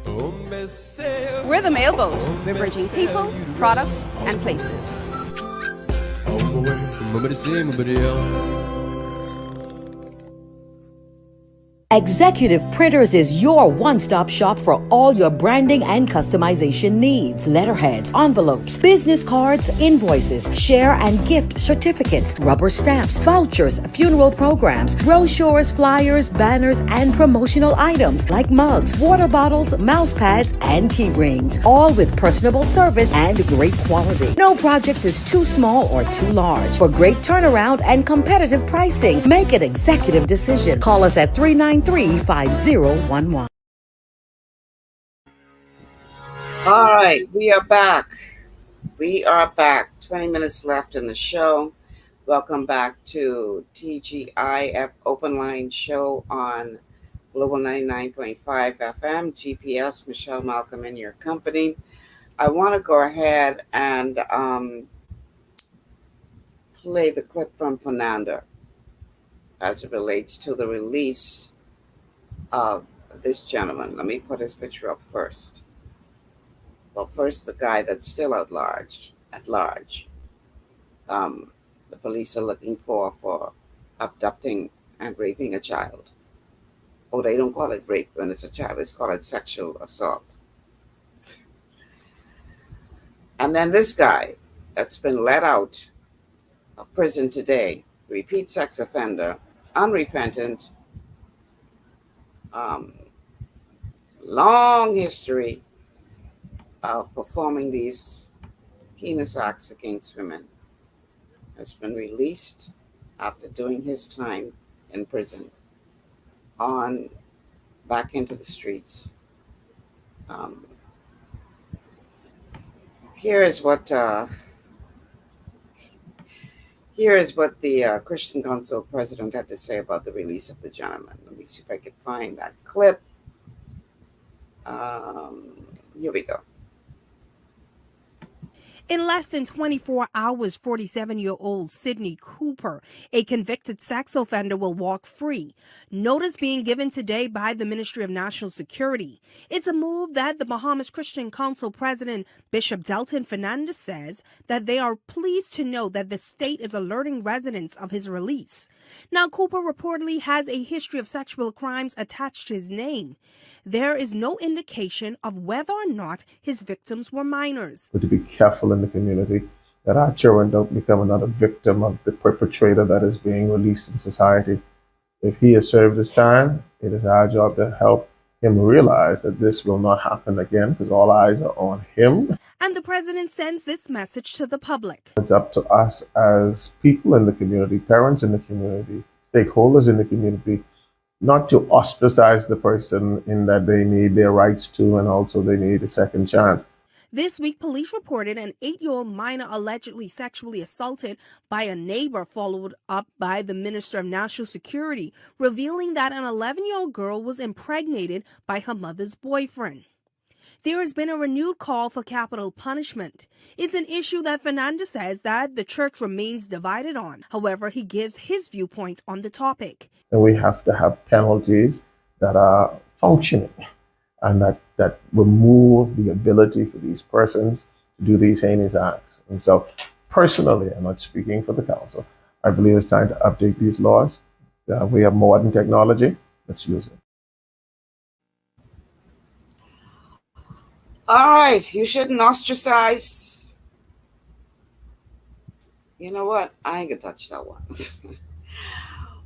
We're the Mailboat. We're bridging people, products, and places. Executive Printers is your one-stop shop for all your branding and customization needs. Letterheads, envelopes, business cards, invoices, share and gift certificates, rubber stamps, vouchers, funeral programs, brochures, flyers, banners, and promotional items like mugs, water bottles, mouse pads, and key rings, all with personable service and great quality. No project is too small or too large. For great turnaround and competitive pricing, make an executive decision. Call us at 393-5011. All right, we are back. 20 minutes left in the show. Welcome back to TGIF Open Line Show on Global 99.5 FM, GPS, Michelle Malcolm in your company. I want to go ahead and play the clip from Fernanda as it relates to the release of this gentleman. Let me put his picture up first. Well, first, the guy that's still at large. The police are looking for abducting and raping a child. Oh, they don't call it rape when it's a child. It's called sexual assault. And then this guy that's been let out of prison today, repeat sex offender, unrepentant, long history of performing these heinous acts against women, has been released after doing his time in prison on back into the streets. Here is what the Christian Council president had to say about the release of the gentleman. Let me see if I can find that clip. Here we go. In less than 24 hours, 47-year-old Sidney Cooper, a convicted sex offender, will walk free. Notice being given today by the Ministry of National Security. It's a move that the Bahamas Christian Council President Bishop Delton Fernandez says that they are pleased to know that the state is alerting residents of his release. Now, Cooper reportedly has a history of sexual crimes attached to his name. There is no indication of whether or not his victims were minors. But to be careful in the community that our children don't become another victim of the perpetrator that is being released in society. If he has served his time, it is our job to help him realize that this will not happen again because all eyes are on him. And the president sends this message to the public. It's up to us as people in the community, parents in the community, stakeholders in the community, not to ostracize the person in that they need their rights too, and also they need a second chance. This week, police reported an 8-year-old minor allegedly sexually assaulted by a neighbor, followed up by the Minister of National Security, revealing that an 11-year-old girl was impregnated by her mother's boyfriend. There has been a renewed call for capital punishment. It's an issue that Fernandez says that the church remains divided on. However, he gives his viewpoint on the topic. And we have to have penalties that are functioning and that remove the ability for these persons to do these heinous acts. And so, personally, I'm not speaking for the council, I believe it's time to update these laws. We have modern technology, let's use it. All right, you shouldn't ostracize. You know what? I ain't gonna touch that one.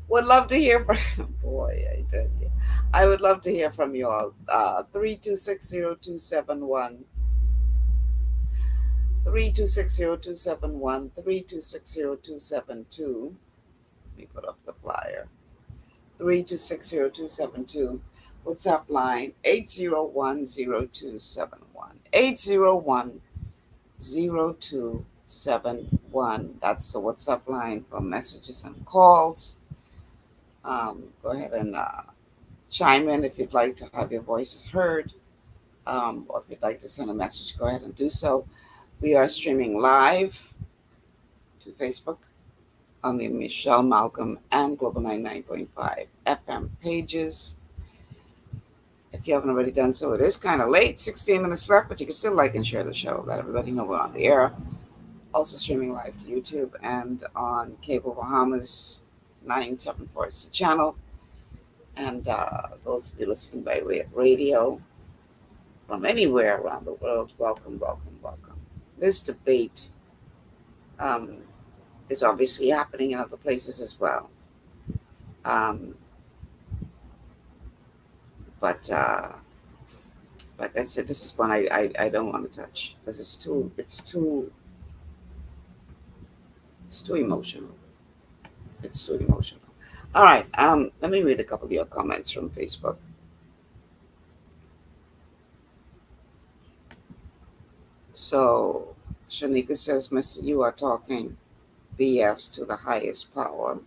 Would love to hear from boy, I tell you. I would love to hear from you all. 3260271. 3260271. 3260272. Let me put up the flyer. 3260272. WhatsApp line 8010271. 8010271. That's the WhatsApp line for messages and calls. Go ahead and chime in if you'd like to have your voices heard, or if you'd like to send a message, go ahead and do so. We are streaming live to Facebook on the Michelle Malcolm and Global 99.5 FM pages. If you haven't already done so, it is kind of late, 16 minutes left, but you can still like and share the show. Let everybody know we're on the air. Also streaming live to YouTube and on Cable Bahamas 974 is the channel. And those of you listening by way of radio from anywhere around the world, welcome, welcome, welcome. This debate is obviously happening in other places as well. But like I said, this is one I don't want to touch because it's too emotional. It's too emotional. All right. Let me read a couple of your comments from Facebook. So Shanika says, Mr. You are talking BS to the highest power.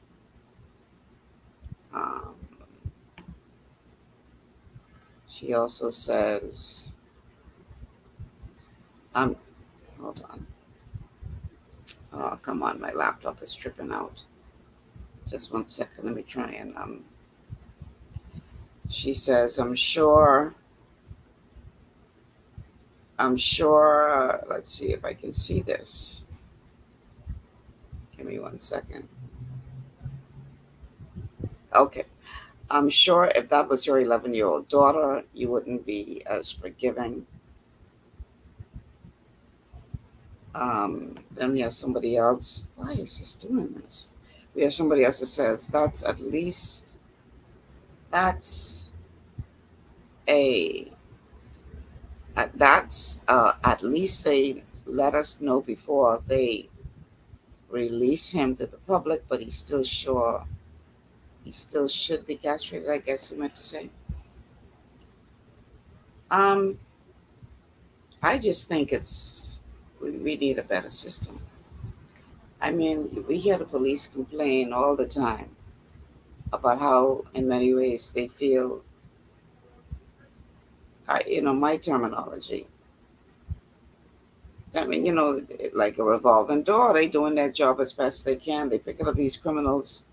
She also says, hold on. Oh, come on, my laptop is tripping out. Just 1 second, let me try and, she says, I'm sure, let's see if I can see this. Give me 1 second. Okay. I'm sure if that was your 11-year-old daughter, you wouldn't be as forgiving. Then we have somebody else. Why is this doing this? We have somebody else that says at least they let us know before they release him to the public, but he still should be castrated, I guess you meant to say. I just think we need a better system. I mean, we hear the police complain all the time about how, in many ways, they feel, my terminology. I mean, like a revolving door. They doing their job as best they can. They pick up these criminals.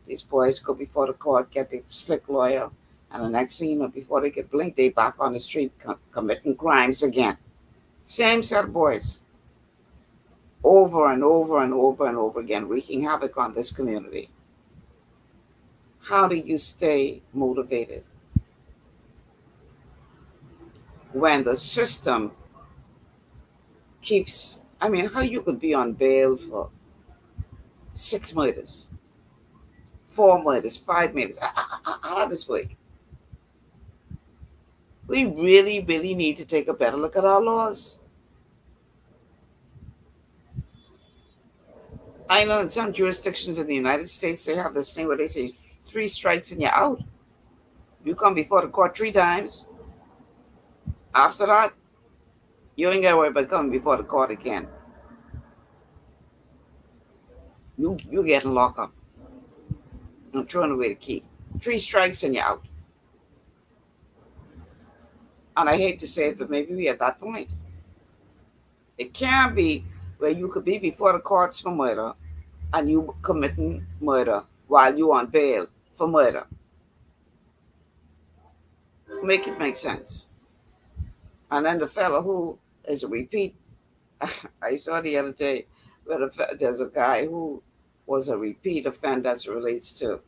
These boys go before the court, get the slick lawyer, and the next thing you know, before they get blinked, they back on the street committing crimes again. Same set of boys. Over and over and over and over again, wreaking havoc on this community. How do you stay motivated when the system keeps, how you could be on bail for 6 murders, 4 murders, 5 murders. How does this work? We really, really need to take a better look at our laws. I know in some jurisdictions in the United States, they have this thing where they say 3 strikes and you're out. You come before the court 3 times. After that, you ain't got to worry about coming before the court again. You getting locked up. I'm throwing away the key. 3 strikes and you're out. And I hate to say it, but maybe we're at that point. It can be where you could be before the courts for murder and you committing murder while you on bail for murder. Make it make sense. And then the fellow who is a repeat, I saw the other day where there's a guy who was a repeat offender as it relates to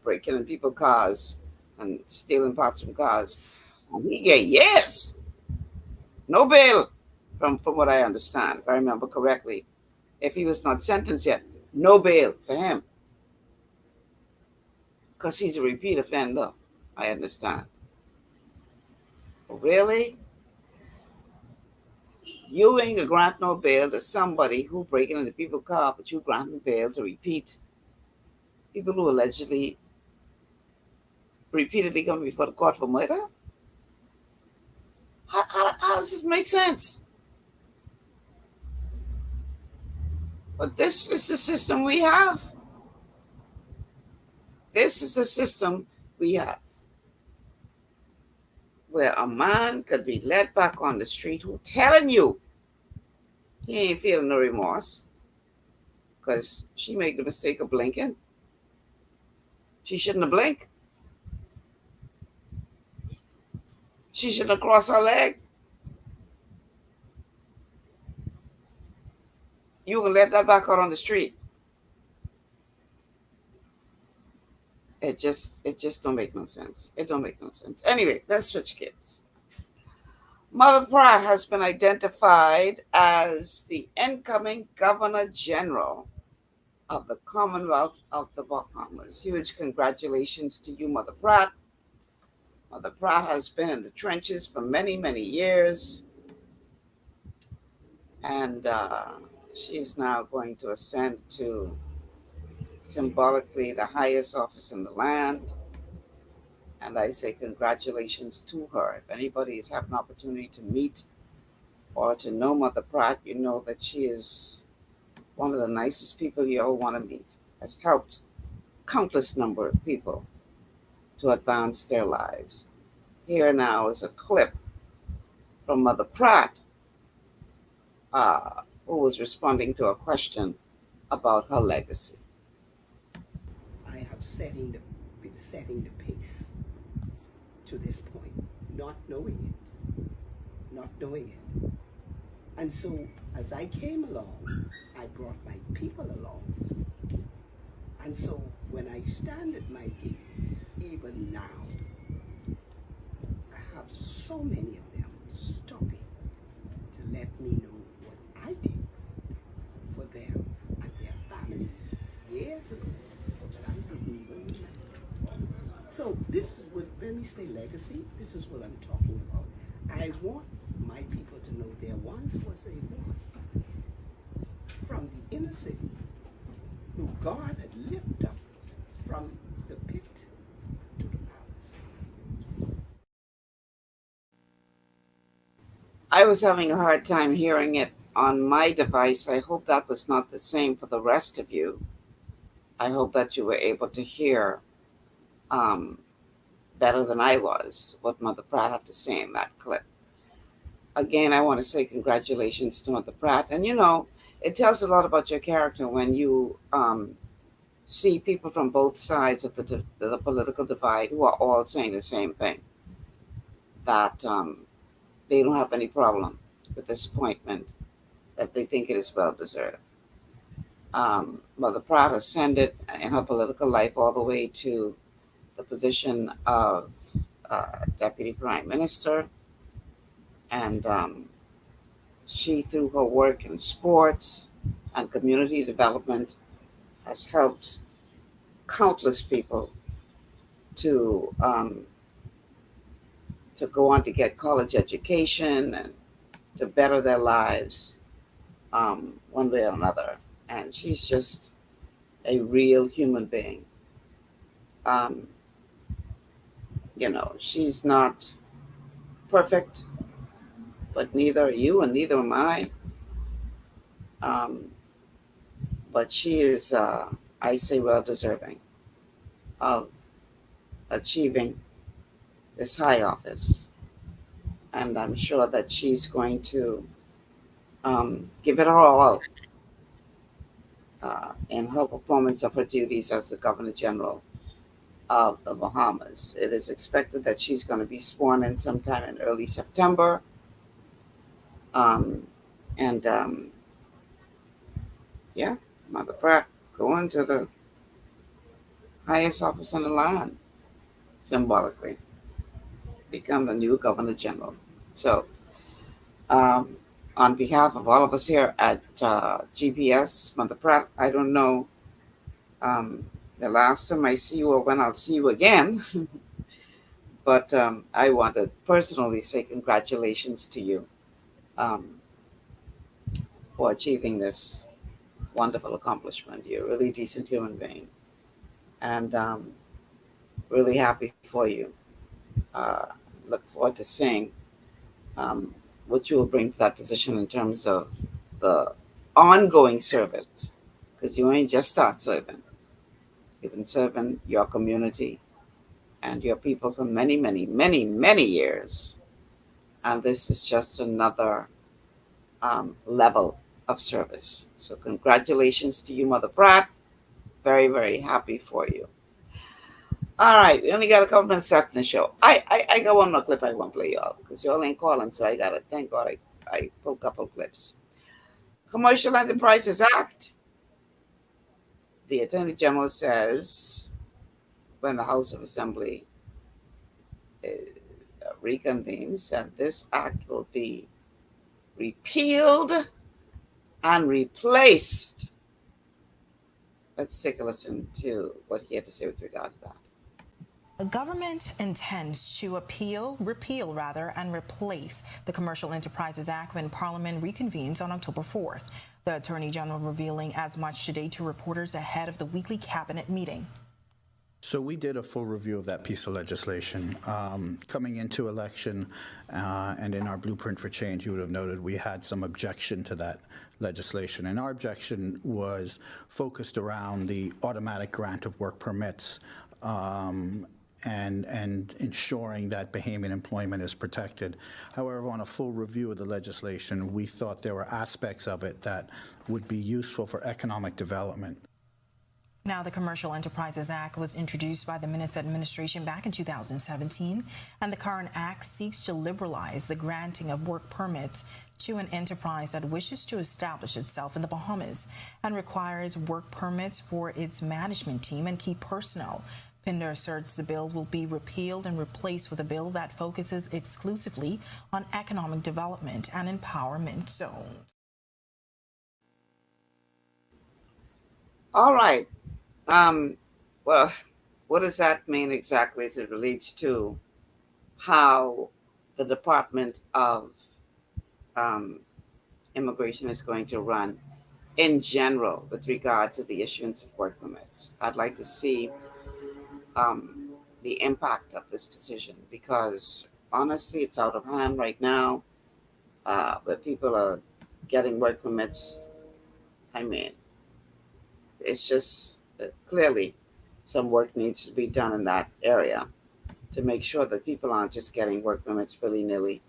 breaking in people's cars and stealing parts from cars. And he get yes, no bail, from what I understand, if I remember correctly. If he was not sentenced yet, no bail for him. Because he's a repeat offender, I understand. Really? You ain't gonna grant no bail to somebody who breaking into people's car, but you granting bail to repeat people who allegedly repeatedly come before the court for murder? How does this make sense? But this is the system we have. This is the system we have. Where a man could be let back on the street who telling you he ain't feeling no remorse because she made the mistake of blinking. She shouldn't have blinked. She shouldn't have crossed her leg. You can let that back out on the street. It just don't make no sense. It don't make no sense. Anyway, let's switch gears. Mother Pratt has been identified as the incoming Governor General of the Commonwealth of the Bahamas. Huge congratulations to you, Mother Pratt. Mother Pratt has been in the trenches for many, many years. And she's now going to ascend to symbolically the highest office in the land. And I say congratulations to her. If anybody has had an opportunity to meet or to know Mother Pratt, you know that she is one of the nicest people you ever want to meet. Has helped countless number of people to advance their lives. Here now is a clip from Mother Pratt, who was responding to a question about her legacy. I have been setting the pace to this point, not knowing it. And so as I came along, I brought my people along with me. And so when I stand at my gate, even now, I have so many of them stopping to let me know what I did for them and their families years ago that I didn't even remember. So this is what, when we say legacy, this is what I'm talking about. I want my people to know there once was a woman from the inner city who God had lifted up from the pit to the palace. I was having a hard time hearing it on my device. I hope that was not the same for the rest of you. I hope that you were able to hear better than I was what Mother Pratt had to say in that clip. Again, I want to say congratulations to Mother Pratt. And you know, it tells a lot about your character when you see people from both sides of the political divide who are all saying the same thing, that they don't have any problem with this appointment, that they think it is well deserved. Mother Pratt ascended in her political life all the way to the position of Deputy Prime Minister. And she, through her work in sports and community development, has helped countless people to go on to get college education and to better their lives one way or another. And she's just a real human being. You know, she's not perfect, but neither are you and neither am I. But she is, I say, well deserving of achieving this high office. And I'm sure that she's going to give it her all in her performance of her duties as the Governor General of the Bahamas. It is expected that she's going to be sworn in sometime in early September. And yeah, Mother Pratt going to the highest office in the land, symbolically, become the new Governor General. So, on behalf of all of us here at GPS, Mother Pratt, I don't know the last time I see you or when I'll see you again, but I want to personally say congratulations to you for achieving this wonderful accomplishment. You're a really decent human being, and really happy for you. Look forward to seeing what you will bring to that position in terms of the ongoing service, because you ain't just start serving. You've been serving your community and your people for many, many, many, many years. And this is just another level of service. So congratulations to you, Mother Pratt. Very, very happy for you. All right, we only got a couple minutes left in the show. I got one more clip I want to play y'all, because y'all ain't calling, so I got to, thank God I pulled a couple clips. Commercial Enterprises Act. The Attorney General says when the House of Assembly reconvenes that this act will be repealed and replaced. Let's take a listen to what he had to say with regard to that. The government intends to repeal, and replace the Commercial Enterprises Act when Parliament reconvenes on October 4th. The Attorney General revealing as much today to reporters ahead of the weekly cabinet meeting. So we did a full review of that piece of legislation. Coming into election and in our blueprint for change, you would have noted we had some objection to that legislation. And our objection was focused around the automatic grant of work permits and ensuring that Bahamian employment is protected. However, on a full review of the legislation, we thought there were aspects of it that would be useful for economic development. Now, the Commercial Enterprises Act was introduced by the Minnis administration back in 2017, and the current act seeks to liberalize the granting of work permits to an enterprise that wishes to establish itself in the Bahamas and requires work permits for its management team and key personnel. Pinder asserts the bill will be repealed and replaced with a bill that focuses exclusively on economic development and empowerment zones. All right. Well, what does that mean exactly as it relates to how the Department of Immigration is going to run in general with regard to the issuance of work permits? I'd like to see the impact of this decision, because honestly, it's out of hand right now, but people are getting work permits. I mean, it's just clearly some work needs to be done in that area to make sure that people aren't just getting work permits willy-nilly.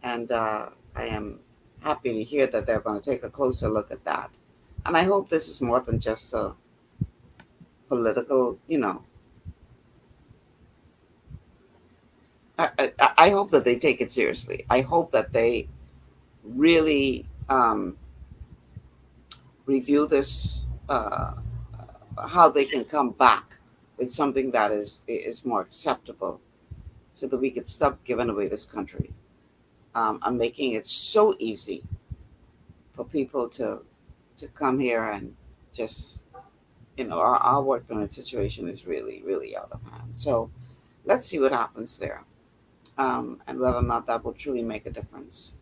And I am happy to hear that they're going to take a closer look at that. And I hope this is more than just a political, I hope that they take it seriously. I hope that they really review this, how they can come back with something that is more acceptable, so that we could stop giving away this country and making it so easy for people to come here and just, our work permit situation is really, really out of hand. So let's see what happens there, and whether or not that will truly make a difference.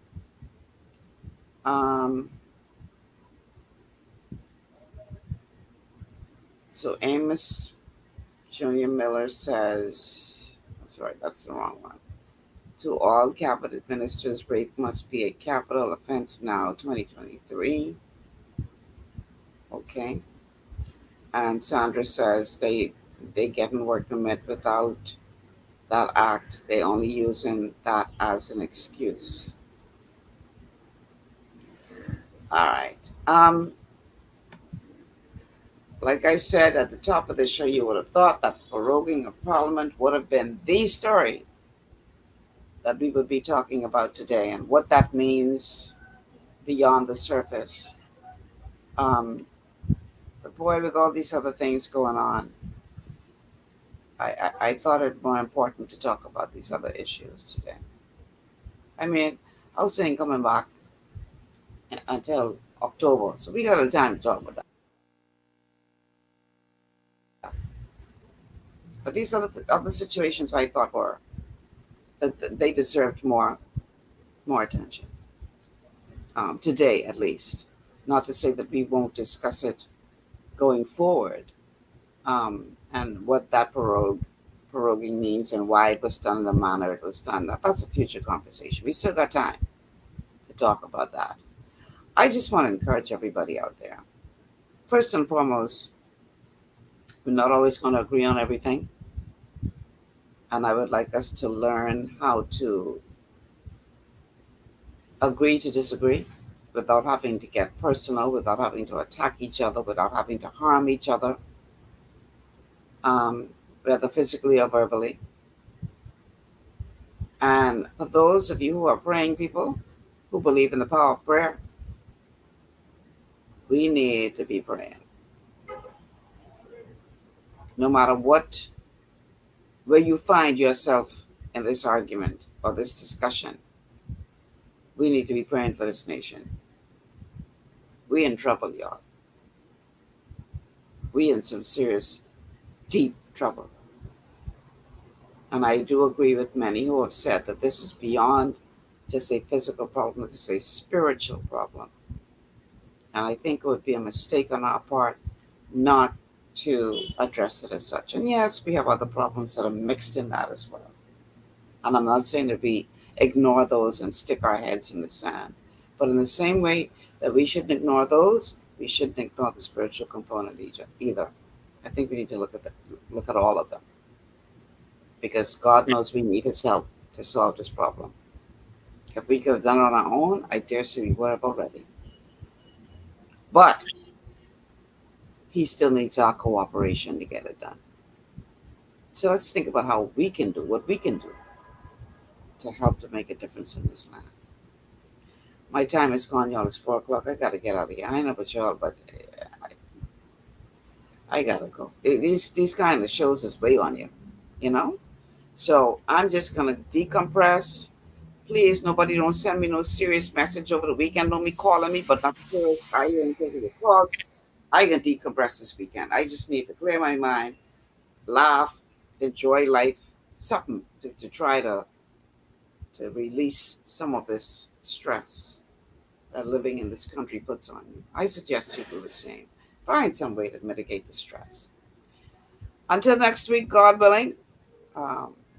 So Amos Junior Miller says, sorry, that's the wrong one. To all cabinet ministers, rape must be a capital offense now, 2023. Okay. And Sandra says they get in work permit without that act. They're only using that as an excuse. All right. Like I said at the top of the show, you would have thought that the proroguing of Parliament would have been the story that we would be talking about today, and what that means beyond the surface. But boy, with all these other things going on, I thought it more important to talk about these other issues today. I mean, I was saying coming back until October, so we got a little time to talk about that. But these other situations I thought were that they deserved more attention today, at least. Not to say that we won't discuss it going forward, and what that proroguing means and why it was done in the manner it was done. That's a future conversation. We still got time to talk about that. I just want to encourage everybody out there. First and foremost, we're not always going to agree on everything. And I would like us to learn how to agree to disagree without having to get personal, without having to attack each other, without having to harm each other, whether physically or verbally. And for those of you who are praying people, who believe in the power of prayer, we need to be praying. No matter where you find yourself in this argument or this discussion, we need to be praying for this nation. We in trouble, y'all. We in some serious, deep trouble. And I do agree with many who have said that this is beyond just a physical problem, this is a spiritual problem. And I think it would be a mistake on our part not to address it as such. And yes, we have other problems that are mixed in that as well. And I'm not saying that we ignore those and stick our heads in the sand. But in the same way that we shouldn't ignore those, we shouldn't ignore the spiritual component either. I think we need to look at all of them. Because God knows we need his help to solve this problem. If we could have done it on our own, I dare say we would have already. But he still needs our cooperation to get it done. So let's think about how we can do what we can do to help to make a difference in this land. My time is gone, y'all. It's 4 o'clock. I got to get out of here. I know about y'all, but I got to go. These kind of shows is way on you, you know? So I'm just going to decompress. Please, nobody don't send me no serious message over the weekend. Don't be calling me, but I'm serious. I ain't taking your calls. I can decompress this weekend. I just need to clear my mind, laugh, enjoy life, something to try to release some of this stress that living in this country puts on you. I suggest you do the same. Find some way to mitigate the stress. Until next week, God willing,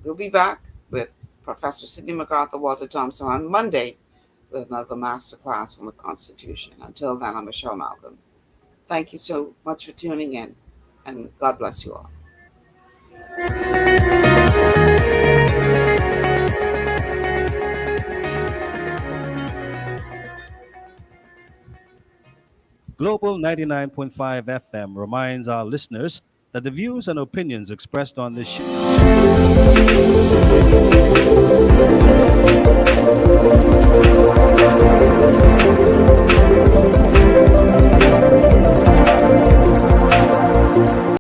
we'll be back with Professor Sidney MacArthur Walter Thompson on Monday with another masterclass on the Constitution. Until then, I'm Michelle Malcolm. Thank you so much for tuning in, and God bless you all. Global 99.5 FM reminds our listeners that the views and opinions expressed on this show